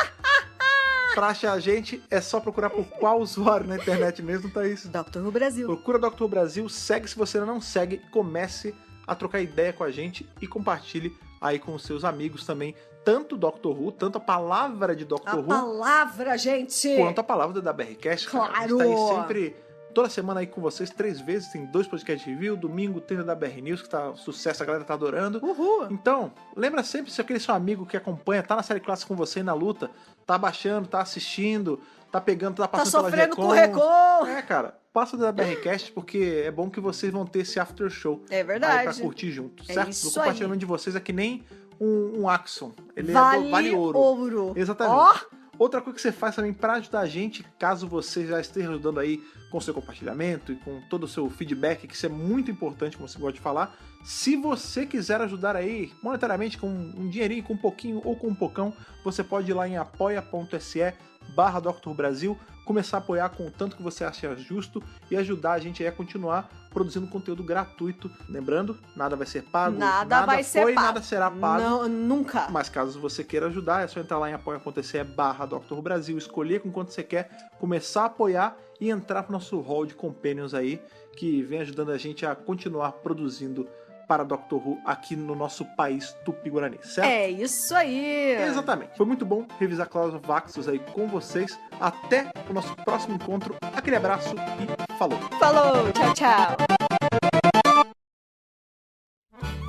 Pra achar a gente, é só procurar por qual usuário na internet mesmo, Thaís? Doctor Who Brasil. Procura Doctor Who Brasil, segue se você ainda não segue, comece a trocar ideia com a gente e compartilhe aí com os seus amigos também, tanto Doctor Who, tanto a palavra de Doctor Who, palavra, gente! quanto a palavra da BRCast. Claro! A gente tá aí sempre, toda semana aí com vocês, 3 vezes, tem 2 podcasts de review, domingo tem o da BR News, que tá sucesso, a galera tá adorando. Uhul! Então, lembra sempre se aquele seu amigo que acompanha, tá na série clássica com você na luta, tá baixando, tá assistindo, tá pegando, tá passando tá sofrendo pelas com o Recon! cara, passa da BRCast porque é bom que vocês vão ter esse after show. É verdade. Aí pra curtir junto, É certo? isso O compartilhamento aí. de vocês é que nem um Axon. Ele vale ouro. Exatamente. Ó! Outra coisa que você faz também para ajudar a gente, caso você já esteja ajudando aí com o seu compartilhamento e com todo o seu feedback, que isso é muito importante, como você gosta de falar, se você quiser ajudar aí monetariamente com um dinheirinho, com um pouquinho ou com um pocão, você pode ir lá em apoia.se/Dr. Brasil, começar a apoiar com o tanto que você acha justo e ajudar a gente aí a continuar produzindo conteúdo gratuito. Lembrando, nada vai ser pago, Nada vai ser pago. Nada será pago. Não, nunca. Mas caso você queira ajudar, é só entrar lá em apoia.se/Dr. Who Brasil, escolher com quanto você quer, começar a apoiar e entrar pro nosso hall de companions aí, que vem ajudando a gente a continuar produzindo para Dr. Who aqui no nosso país tupi-guarani, certo? É isso aí. Exatamente. Foi muito bom revisar Claus of Axos aí com vocês. Até o nosso próximo encontro. Aquele abraço e falou! Falou, tchau, tchau.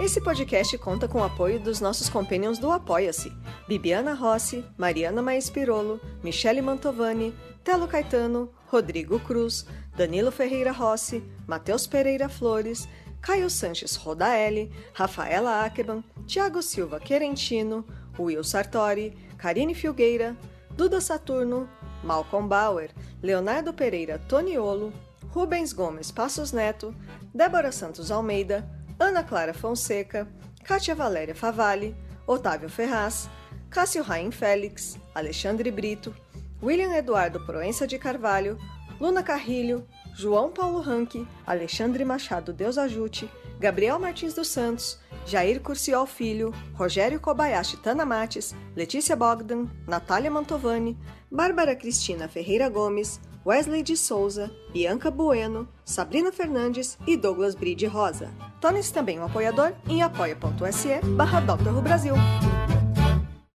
Esse podcast conta com o apoio dos nossos companions do Apoia-se: Bibiana Rossi, Mariana Maes Pirolo, Michele Mantovani, Telo Caetano, Rodrigo Cruz, Danilo Ferreira Rossi, Matheus Pereira Flores, Caio Sanches Rodaelli, Rafaela Ackerman, Thiago Silva Querentino, Will Sartori, Karine Filgueira, Duda Saturno, Malcolm Bauer, Leonardo Pereira Toniolo, Rubens Gomes Passos Neto, Débora Santos Almeida, Ana Clara Fonseca, Kátia Valéria Favalli, Otávio Ferraz, Cássio Raim Félix, Alexandre Brito, William Eduardo Proença de Carvalho, Luna Carrilho, João Paulo Ranque, Alexandre Machado Deus Ajute, Gabriel Martins dos Santos, Jair Curciol Filho, Rogério Kobayashi Tanamates, Letícia Bogdan, Natália Mantovani, Bárbara Cristina Ferreira Gomes, Wesley de Souza, Bianca Bueno, Sabrina Fernandes e Douglas Bride Rosa. Torne-se também um apoiador em apoia.se/Dr. Who Brasil.